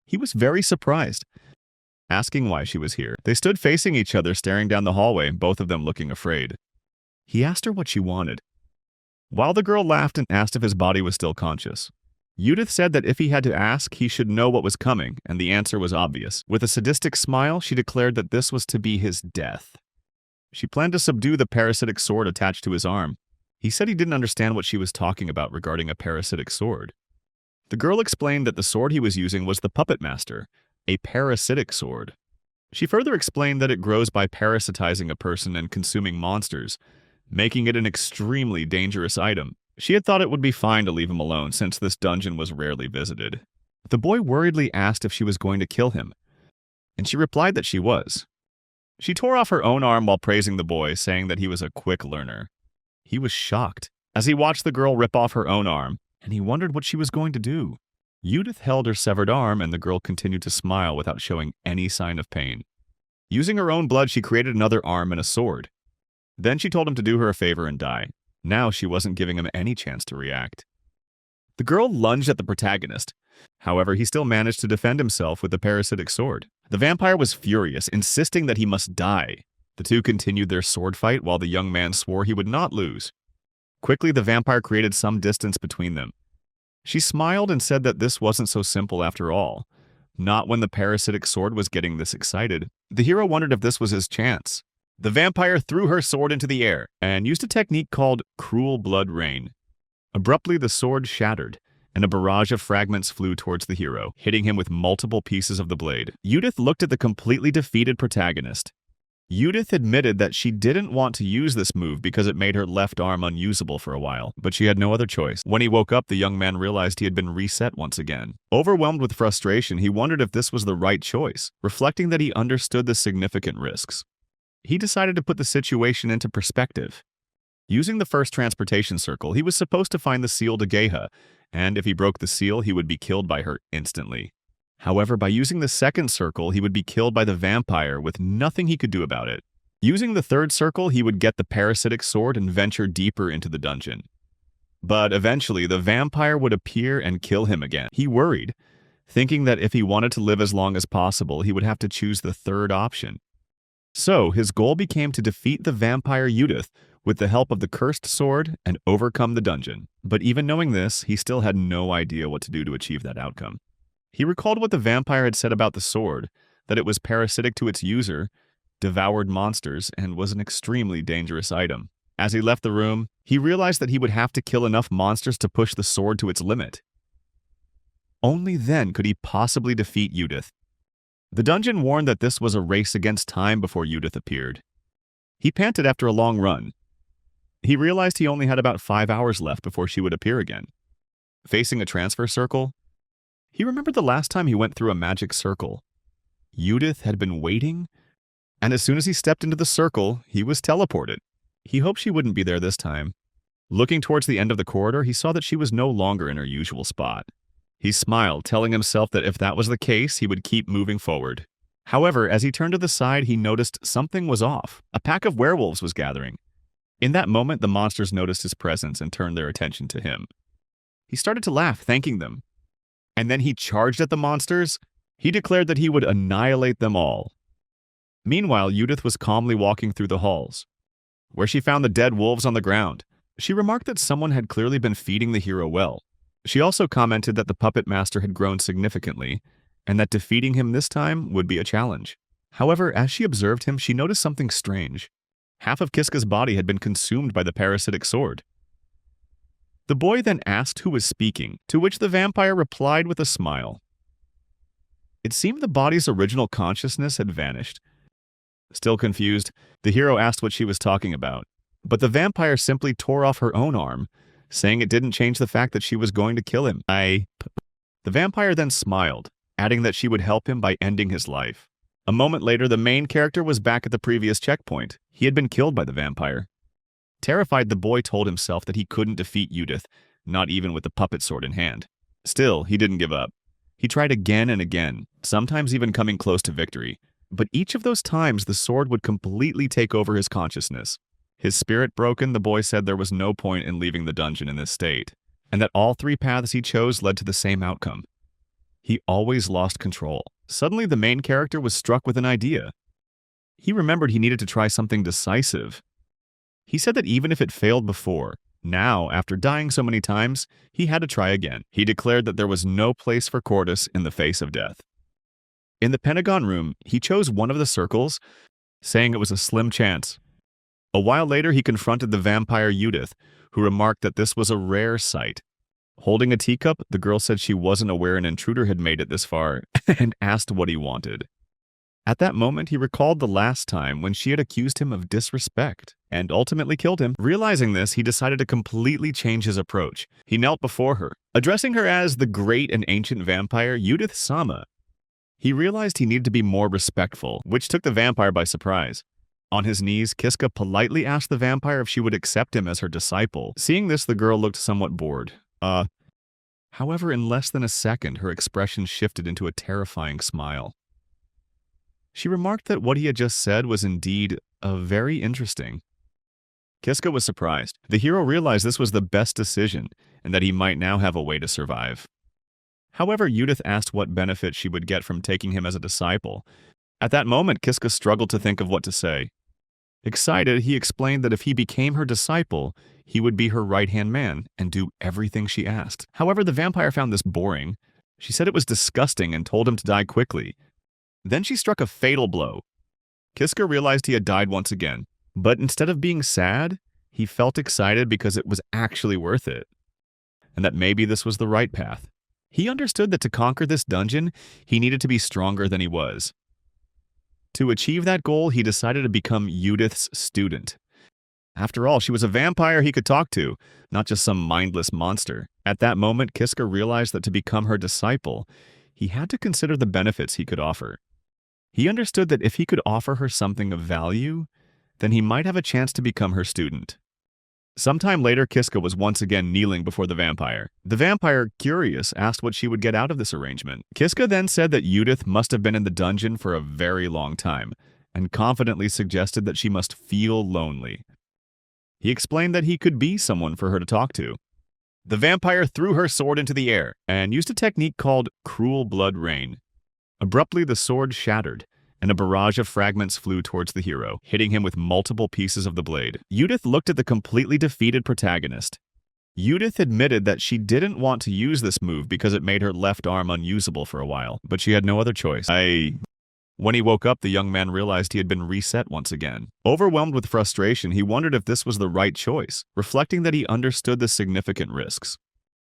He was very surprised, asking why she was here. They stood facing each other, staring down the hallway, both of them looking afraid. He asked her what she wanted, while the girl laughed and asked if his body was still conscious. Udith said that if he had to ask, he should know what was coming, and the answer was obvious. With a sadistic smile, she declared that this was to be his death. She planned to subdue the parasitic sword attached to his arm. He said he didn't understand what she was talking about regarding a parasitic sword. The girl explained that the sword he was using was the Puppet Master, a parasitic sword. She further explained that it grows by parasitizing a person and consuming monsters, making it an extremely dangerous item. She had thought it would be fine to leave him alone since this dungeon was rarely visited. The boy worriedly asked if she was going to kill him, and she replied that she was. She tore off her own arm while praising the boy, saying that he was a quick learner. He was shocked as he watched the girl rip off her own arm, and he wondered what she was going to do. Udith held her severed arm, and the girl continued to smile without showing any sign of pain. Using her own blood, she created another arm and a sword. Then she told him to do her a favor and die. Now she wasn't giving him any chance to react. The girl lunged at the protagonist. However, he still managed to defend himself with the parasitic sword. The vampire was furious, insisting that he must die. The two continued their sword fight while the young man swore he would not lose. Quickly, the vampire created some distance between them. She smiled and said that this wasn't so simple after all. Not when the parasitic sword was getting this excited. The hero wondered if this was his chance. The vampire threw her sword into the air and used a technique called cruel blood rain. Abruptly, the sword shattered, and a barrage of fragments flew towards the hero, hitting him with multiple pieces of the blade. Udith looked at the completely defeated protagonist. Udith admitted that she didn't want to use this move because it made her left arm unusable for a while, but she had no other choice. When he woke up, the young man realized he had been reset once again. Overwhelmed with frustration, he wondered if this was the right choice, reflecting that he understood the significant risks. He decided to put the situation into perspective. Using the first transportation circle, he was supposed to find the sealed Ageha, and if he broke the seal, he would be killed by her instantly. However, by using the second circle, he would be killed by the vampire with nothing he could do about it. Using the third circle, he would get the parasitic sword and venture deeper into the dungeon. But eventually, the vampire would appear and kill him again. He worried, thinking that if he wanted to live as long as possible, he would have to choose the third option. So, his goal became to defeat the vampire Udith with the help of the cursed sword and overcome the dungeon. But even knowing this, he still had no idea what to do to achieve that outcome. He recalled what the vampire had said about the sword, that it was parasitic to its user, devoured monsters, and was an extremely dangerous item. As he left the room, he realized that he would have to kill enough monsters to push the sword to its limit. Only then could he possibly defeat Udith. The dungeon warned that this was a race against time before Udith appeared. He panted after a long run. He realized he only had about 5 hours left before she would appear again. Facing a transfer circle, he remembered the last time he went through a magic circle. Udith had been waiting, and as soon as he stepped into the circle, he was teleported. He hoped she wouldn't be there this time. Looking towards the end of the corridor, he saw that she was no longer in her usual spot. He smiled, telling himself that if that was the case, he would keep moving forward. However, as he turned to the side, he noticed something was off. A pack of werewolves was gathering. In that moment, the monsters noticed his presence and turned their attention to him. He started to laugh, thanking them. And then he charged at the monsters. He declared that he would annihilate them all. Meanwhile, Udith was calmly walking through the halls, where she found the dead wolves on the ground. She remarked that someone had clearly been feeding the hero well. She also commented that the puppet master had grown significantly, and that defeating him this time would be a challenge. However, as she observed him, she noticed something strange. Half of Kiska's body had been consumed by the parasitic sword. The boy then asked who was speaking, to which the vampire replied with a smile. It seemed the body's original consciousness had vanished. Still confused, the hero asked what she was talking about, but the vampire simply tore off her own arm, saying it didn't change the fact that she was going to kill him. The vampire then smiled, adding that she would help him by ending his life. A moment later, the main character was back at the previous checkpoint. He had been killed by the vampire. Terrified, the boy told himself that he couldn't defeat Udith, not even with the puppet sword in hand. Still, he didn't give up. He tried again and again, sometimes even coming close to victory. But each of those times, the sword would completely take over his consciousness. His spirit broken, the boy said there was no point in leaving the dungeon in this state, and that all three paths he chose led to the same outcome. He always lost control. Suddenly, the main character was struck with an idea. He remembered he needed to try something decisive. He said that even if it failed before, now, after dying so many times, he had to try again. He declared that there was no place for cowardice in the face of death. In the Pentagon room, he chose one of the circles, saying it was a slim chance. A while later, he confronted the vampire Udith, who remarked that this was a rare sight. Holding a teacup, the girl said she wasn't aware an intruder had made it this far and asked what he wanted. At that moment, he recalled the last time when she had accused him of disrespect and ultimately killed him. Realizing this, he decided to completely change his approach. He knelt before her, addressing her as the great and ancient vampire Udith Sama. He realized he needed to be more respectful, which took the vampire by surprise. On his knees, Kiska politely asked the vampire if she would accept him as her disciple. Seeing this, the girl looked somewhat bored. However, in less than a second, her expression shifted into a terrifying smile. She remarked that what he had just said was indeed very interesting. Kiska was surprised. The hero realized this was the best decision and that he might now have a way to survive. However, Udith asked what benefit she would get from taking him as a disciple. At that moment, Kiska struggled to think of what to say. Excited, he explained that if he became her disciple, he would be her right-hand man and do everything she asked. However, the vampire found this boring. She said it was disgusting and told him to die quickly. Then she struck a fatal blow. Kiska realized he had died once again, but instead of being sad, he felt excited because it was actually worth it, and that maybe this was the right path. He understood that to conquer this dungeon, he needed to be stronger than he was. To achieve that goal, he decided to become Udith's student. After all, she was a vampire he could talk to, not just some mindless monster. At that moment, Kiska realized that to become her disciple, he had to consider the benefits he could offer. He understood that if he could offer her something of value, then he might have a chance to become her student. Sometime later, Kiska was once again kneeling before the vampire. The vampire, curious, asked what she would get out of this arrangement. Kiska then said that Udith must have been in the dungeon for a very long time, and confidently suggested that she must feel lonely. He explained that he could be someone for her to talk to. The vampire threw her sword into the air and used a technique called cruel blood rain. Abruptly, the sword shattered, and a barrage of fragments flew towards the hero, hitting him with multiple pieces of the blade. Udith looked at the completely defeated protagonist. Udith admitted that she didn't want to use this move because it made her left arm unusable for a while, but she had no other choice. When he woke up, the young man realized he had been reset once again. Overwhelmed with frustration, he wondered if this was the right choice, reflecting that he understood the significant risks.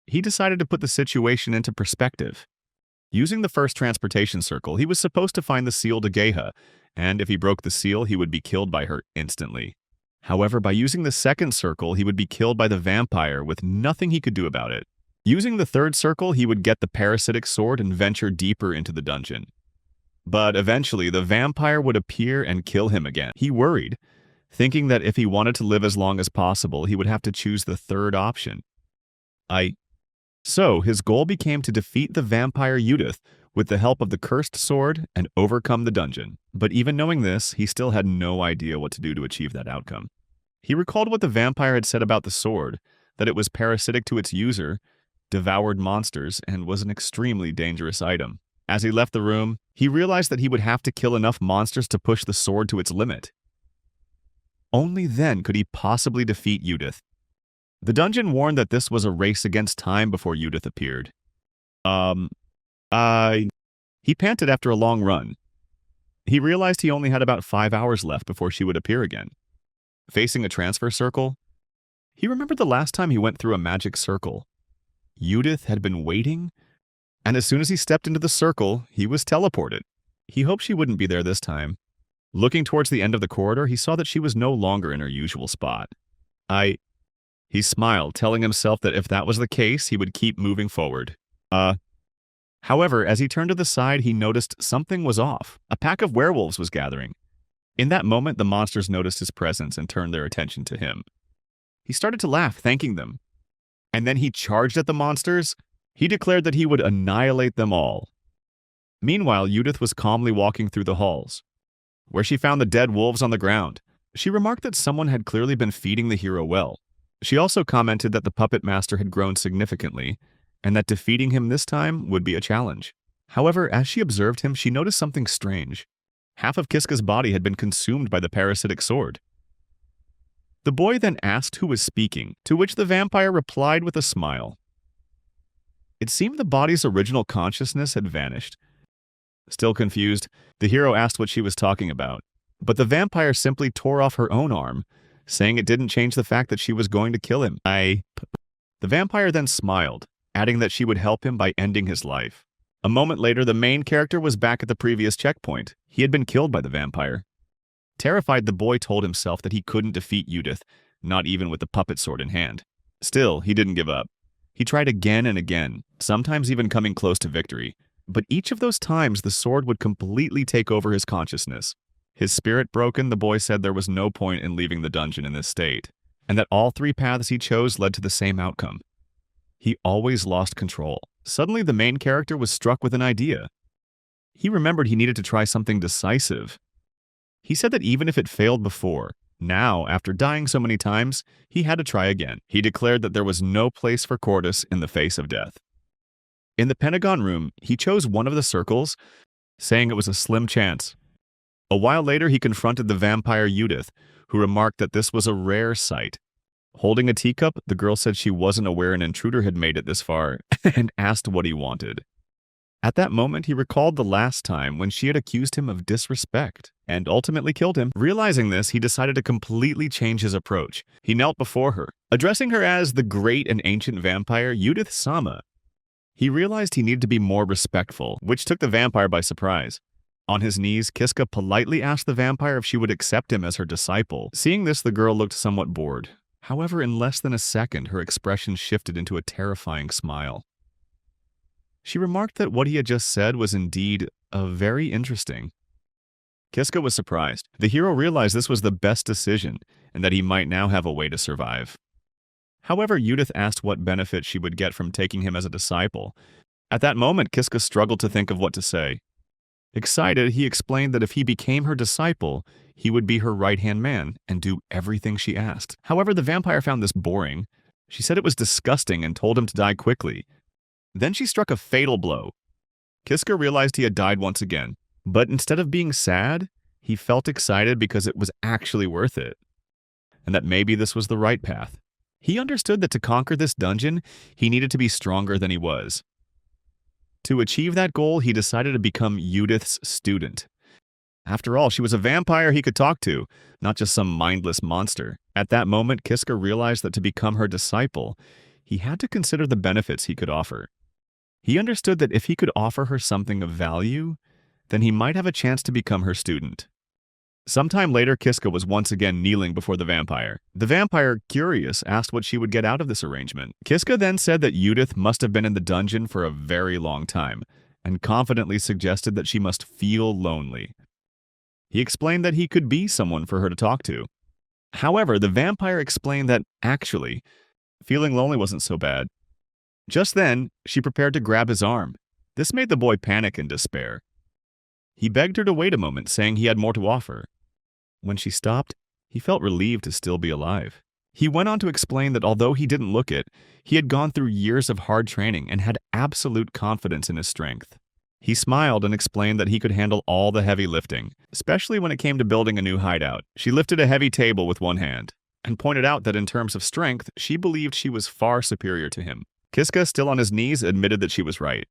He decided to put the situation into perspective. Using the first transportation circle, he was supposed to find the sealed Ageha, and if he broke the seal, he would be killed by her instantly. However, by using the second circle, he would be killed by the vampire with nothing he could do about it. Using the third circle, he would get the parasitic sword and venture deeper into the dungeon. But eventually, the vampire would appear and kill him again. He worried, thinking that if he wanted to live as long as possible, he would have to choose the third option. So, his goal became to defeat the vampire Udith with the help of the cursed sword and overcome the dungeon. But even knowing this, he still had no idea what to do to achieve that outcome. He recalled what the vampire had said about the sword, that it was parasitic to its user, devoured monsters, and was an extremely dangerous item. As he left the room, he realized that he would have to kill enough monsters to push the sword to its limit. Only then could he possibly defeat Udith. The dungeon warned that this was a race against time before Udith appeared. He panted after a long run. He realized he only had about 5 hours left before she would appear again. Facing a transfer circle, he remembered the last time he went through a magic circle. Udith had been waiting, and as soon as he stepped into the circle, he was teleported. He hoped she wouldn't be there this time. Looking towards the end of the corridor, he saw that she was no longer in her usual spot. He smiled, telling himself that if that was the case, he would keep moving forward. However, as he turned to the side, he noticed something was off. A pack of werewolves was gathering. In that moment, the monsters noticed his presence and turned their attention to him. He started to laugh, thanking them. And then he charged at the monsters. He declared that he would annihilate them all. Meanwhile, Udith was calmly walking through the halls, where she found the dead wolves on the ground. She remarked that someone had clearly been feeding the hero well. She also commented that the puppet master had grown significantly, and that defeating him this time would be a challenge. However, as she observed him, she noticed something strange. Half of Kiska's body had been consumed by the parasitic sword. The boy then asked who was speaking, to which the vampire replied with a smile. It seemed the body's original consciousness had vanished. Still confused, the hero asked what she was talking about, but the vampire simply tore off her own arm, saying it didn't change the fact that she was going to kill him. The vampire then smiled, adding that she would help him by ending his life. A moment later, the main character was back at the previous checkpoint. He had been killed by the vampire. Terrified, the boy told himself that he couldn't defeat Udith, not even with the puppet sword in hand. Still, he didn't give up. He tried again and again, sometimes even coming close to victory. But each of those times, the sword would completely take over his consciousness. His spirit broken, the boy said there was no point in leaving the dungeon in this state, and that all three paths he chose led to the same outcome. He always lost control. Suddenly, the main character was struck with an idea. He remembered he needed to try something decisive. He said that even if it failed before, now, after dying so many times, he had to try again. He declared that there was no place for cowardice in the face of death. In the Pentagon room, he chose one of the circles, saying it was a slim chance. A while later, he confronted the vampire Udith, who remarked that this was a rare sight. Holding a teacup, the girl said she wasn't aware an intruder had made it this far, and asked what he wanted. At that moment, he recalled the last time when she had accused him of disrespect, and ultimately killed him. Realizing this, he decided to completely change his approach. He knelt before her, addressing her as the great and ancient vampire Udith Sama. He realized he needed to be more respectful, which took the vampire by surprise. On his knees, Kiska politely asked the vampire if she would accept him as her disciple. Seeing this, the girl looked somewhat bored. However, in less than a second, her expression shifted into a terrifying smile. She remarked that what he had just said was indeed very interesting. Kiska was surprised. The hero realized this was the best decision, and that he might now have a way to survive. However, Udith asked what benefit she would get from taking him as a disciple. At that moment, Kiska struggled to think of what to say. Excited, he explained that if he became her disciple, he would be her right-hand man and do everything she asked. However, the vampire found this boring. She said it was disgusting and told him to die quickly. Then she struck a fatal blow. Kiska realized he had died once again, but instead of being sad, he felt excited because it was actually worth it, and that maybe this was the right path. He understood that to conquer this dungeon, he needed to be stronger than he was. To achieve that goal, he decided to become Udith's student. After all, she was a vampire he could talk to, not just some mindless monster. At that moment, Kiska realized that to become her disciple, he had to consider the benefits he could offer. He understood that if he could offer her something of value, then he might have a chance to become her student. Sometime later, Kiska was once again kneeling before the vampire. The vampire, curious, asked what she would get out of this arrangement. Kiska then said that Udith must have been in the dungeon for a very long time, and confidently suggested that she must feel lonely. He explained that he could be someone for her to talk to. However, the vampire explained that, actually, feeling lonely wasn't so bad. Just then, she prepared to grab his arm. This made the boy panic and despair. He begged her to wait a moment, saying he had more to offer. When she stopped, he felt relieved to still be alive. He went on to explain that although he didn't look it, he had gone through years of hard training and had absolute confidence in his strength. He smiled and explained that he could handle all the heavy lifting, especially when it came to building a new hideout. She lifted a heavy table with one hand, and pointed out that in terms of strength, she believed she was far superior to him. Kiska, still on his knees, admitted that she was right.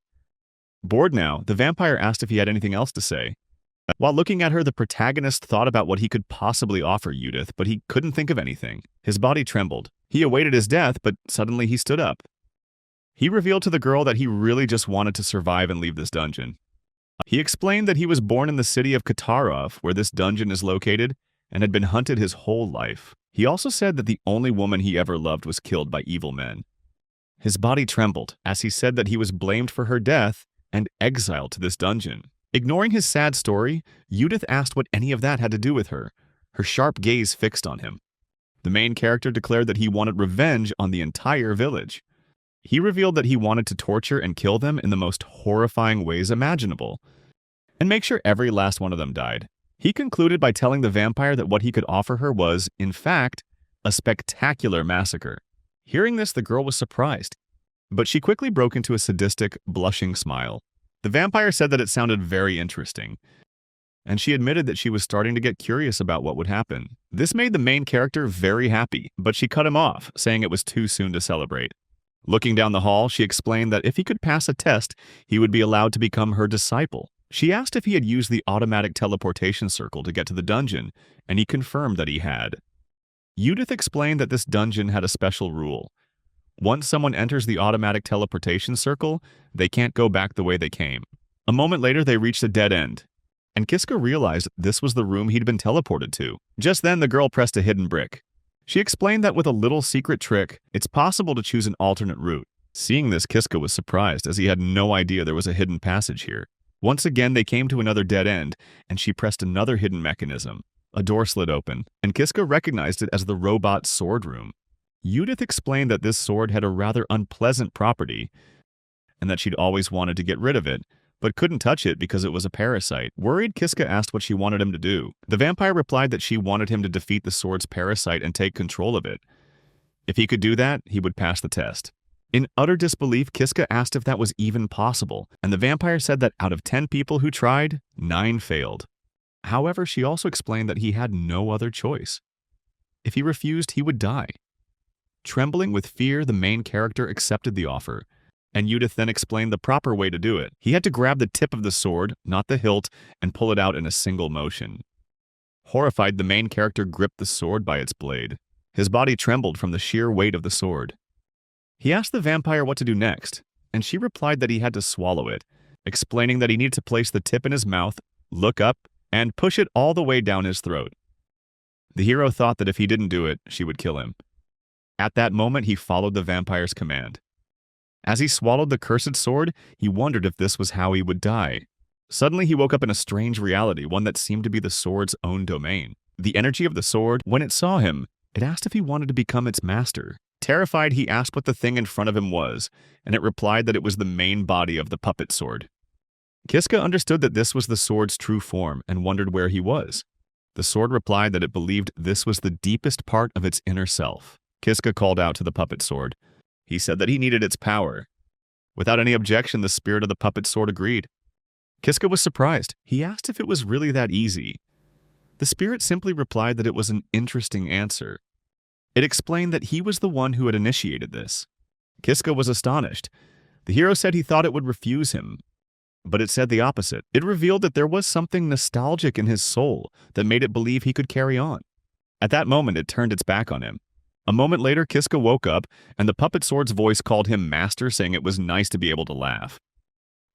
Bored now, the vampire asked if he had anything else to say. While looking at her, the protagonist thought about what he could possibly offer Udith, but he couldn't think of anything. His body trembled. He awaited his death, but suddenly he stood up. He revealed to the girl that he really just wanted to survive and leave this dungeon. He explained that he was born in the city of Katarov, where this dungeon is located, and had been hunted his whole life. He also said that the only woman he ever loved was killed by evil men. His body trembled as he said that he was blamed for her death and exiled to this dungeon. Ignoring his sad story, Udith asked what any of that had to do with her, her sharp gaze fixed on him. The main character declared that he wanted revenge on the entire village. He revealed that he wanted to torture and kill them in the most horrifying ways imaginable, and make sure every last one of them died. He concluded by telling the vampire that what he could offer her was, in fact, a spectacular massacre. Hearing this, the girl was surprised, but she quickly broke into a sadistic, blushing smile. The vampire said that it sounded very interesting, and she admitted that she was starting to get curious about what would happen. This made the main character very happy, but she cut him off, saying it was too soon to celebrate. Looking down the hall, she explained that if he could pass a test, he would be allowed to become her disciple. She asked if he had used the automatic teleportation circle to get to the dungeon, and he confirmed that he had. Udith explained that this dungeon had a special rule. Once someone enters the automatic teleportation circle, they can't go back the way they came. A moment later, they reached a dead end, and Kiska realized this was the room he'd been teleported to. Just then, the girl pressed a hidden brick. She explained that with a little secret trick, it's possible to choose an alternate route. Seeing this, Kiska was surprised, as he had no idea there was a hidden passage here. Once again, they came to another dead end, and she pressed another hidden mechanism. A door slid open, and Kiska recognized it as the robot sword room. Udith explained that this sword had a rather unpleasant property, and that she'd always wanted to get rid of it, but couldn't touch it because it was a parasite. Worried, Kiska asked what she wanted him to do. The vampire replied that she wanted him to defeat the sword's parasite and take control of it. If he could do that, he would pass the test. In utter disbelief, Kiska asked if that was even possible, and the vampire said that out of 10 people who tried, 9 failed. However, she also explained that he had no other choice. If he refused, he would die. Trembling with fear, the main character accepted the offer, and Udith then explained the proper way to do it. He had to grab the tip of the sword, not the hilt, and pull it out in a single motion. Horrified, the main character gripped the sword by its blade. His body trembled from the sheer weight of the sword. He asked the vampire what to do next, and she replied that he had to swallow it, explaining that he needed to place the tip in his mouth, look up, and push it all the way down his throat. The hero thought that if he didn't do it, she would kill him. At that moment, he followed the vampire's command. As he swallowed the cursed sword, he wondered if this was how he would die. Suddenly, he woke up in a strange reality, one that seemed to be the sword's own domain. The energy of the sword, when it saw him, it asked if he wanted to become its master. Terrified, he asked what the thing in front of him was, and it replied that it was the main body of the puppet sword. Kiska understood that this was the sword's true form and wondered where he was. The sword replied that it believed this was the deepest part of its inner self. Kiska called out to the puppet sword. He said that he needed its power. Without any objection, the spirit of the puppet sword agreed. Kiska was surprised. He asked if it was really that easy. The spirit simply replied that it was an interesting answer. It explained that he was the one who had initiated this. Kiska was astonished. The hero said he thought it would refuse him, but it said the opposite. It revealed that there was something nostalgic in his soul that made it believe he could carry on. At that moment, it turned its back on him. A moment later, Kiska woke up, and the puppet sword's voice called him master, saying it was nice to be able to laugh.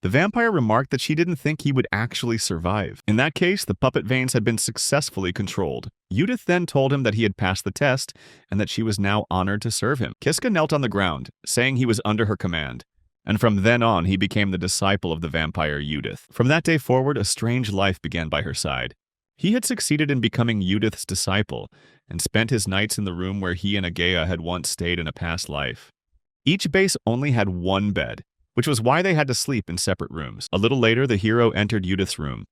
The vampire remarked that she didn't think he would actually survive. In that case, the puppet veins had been successfully controlled. Udith then told him that he had passed the test, and that she was now honored to serve him. Kiska knelt on the ground, saying he was under her command, and from then on, he became the disciple of the vampire Udith. From that day forward, a strange life began by her side. He had succeeded in becoming Udith's disciple, and spent his nights in the room where he and Ageha had once stayed in a past life. Each base only had one bed, which was why they had to sleep in separate rooms. A little later, the hero entered Udith's room.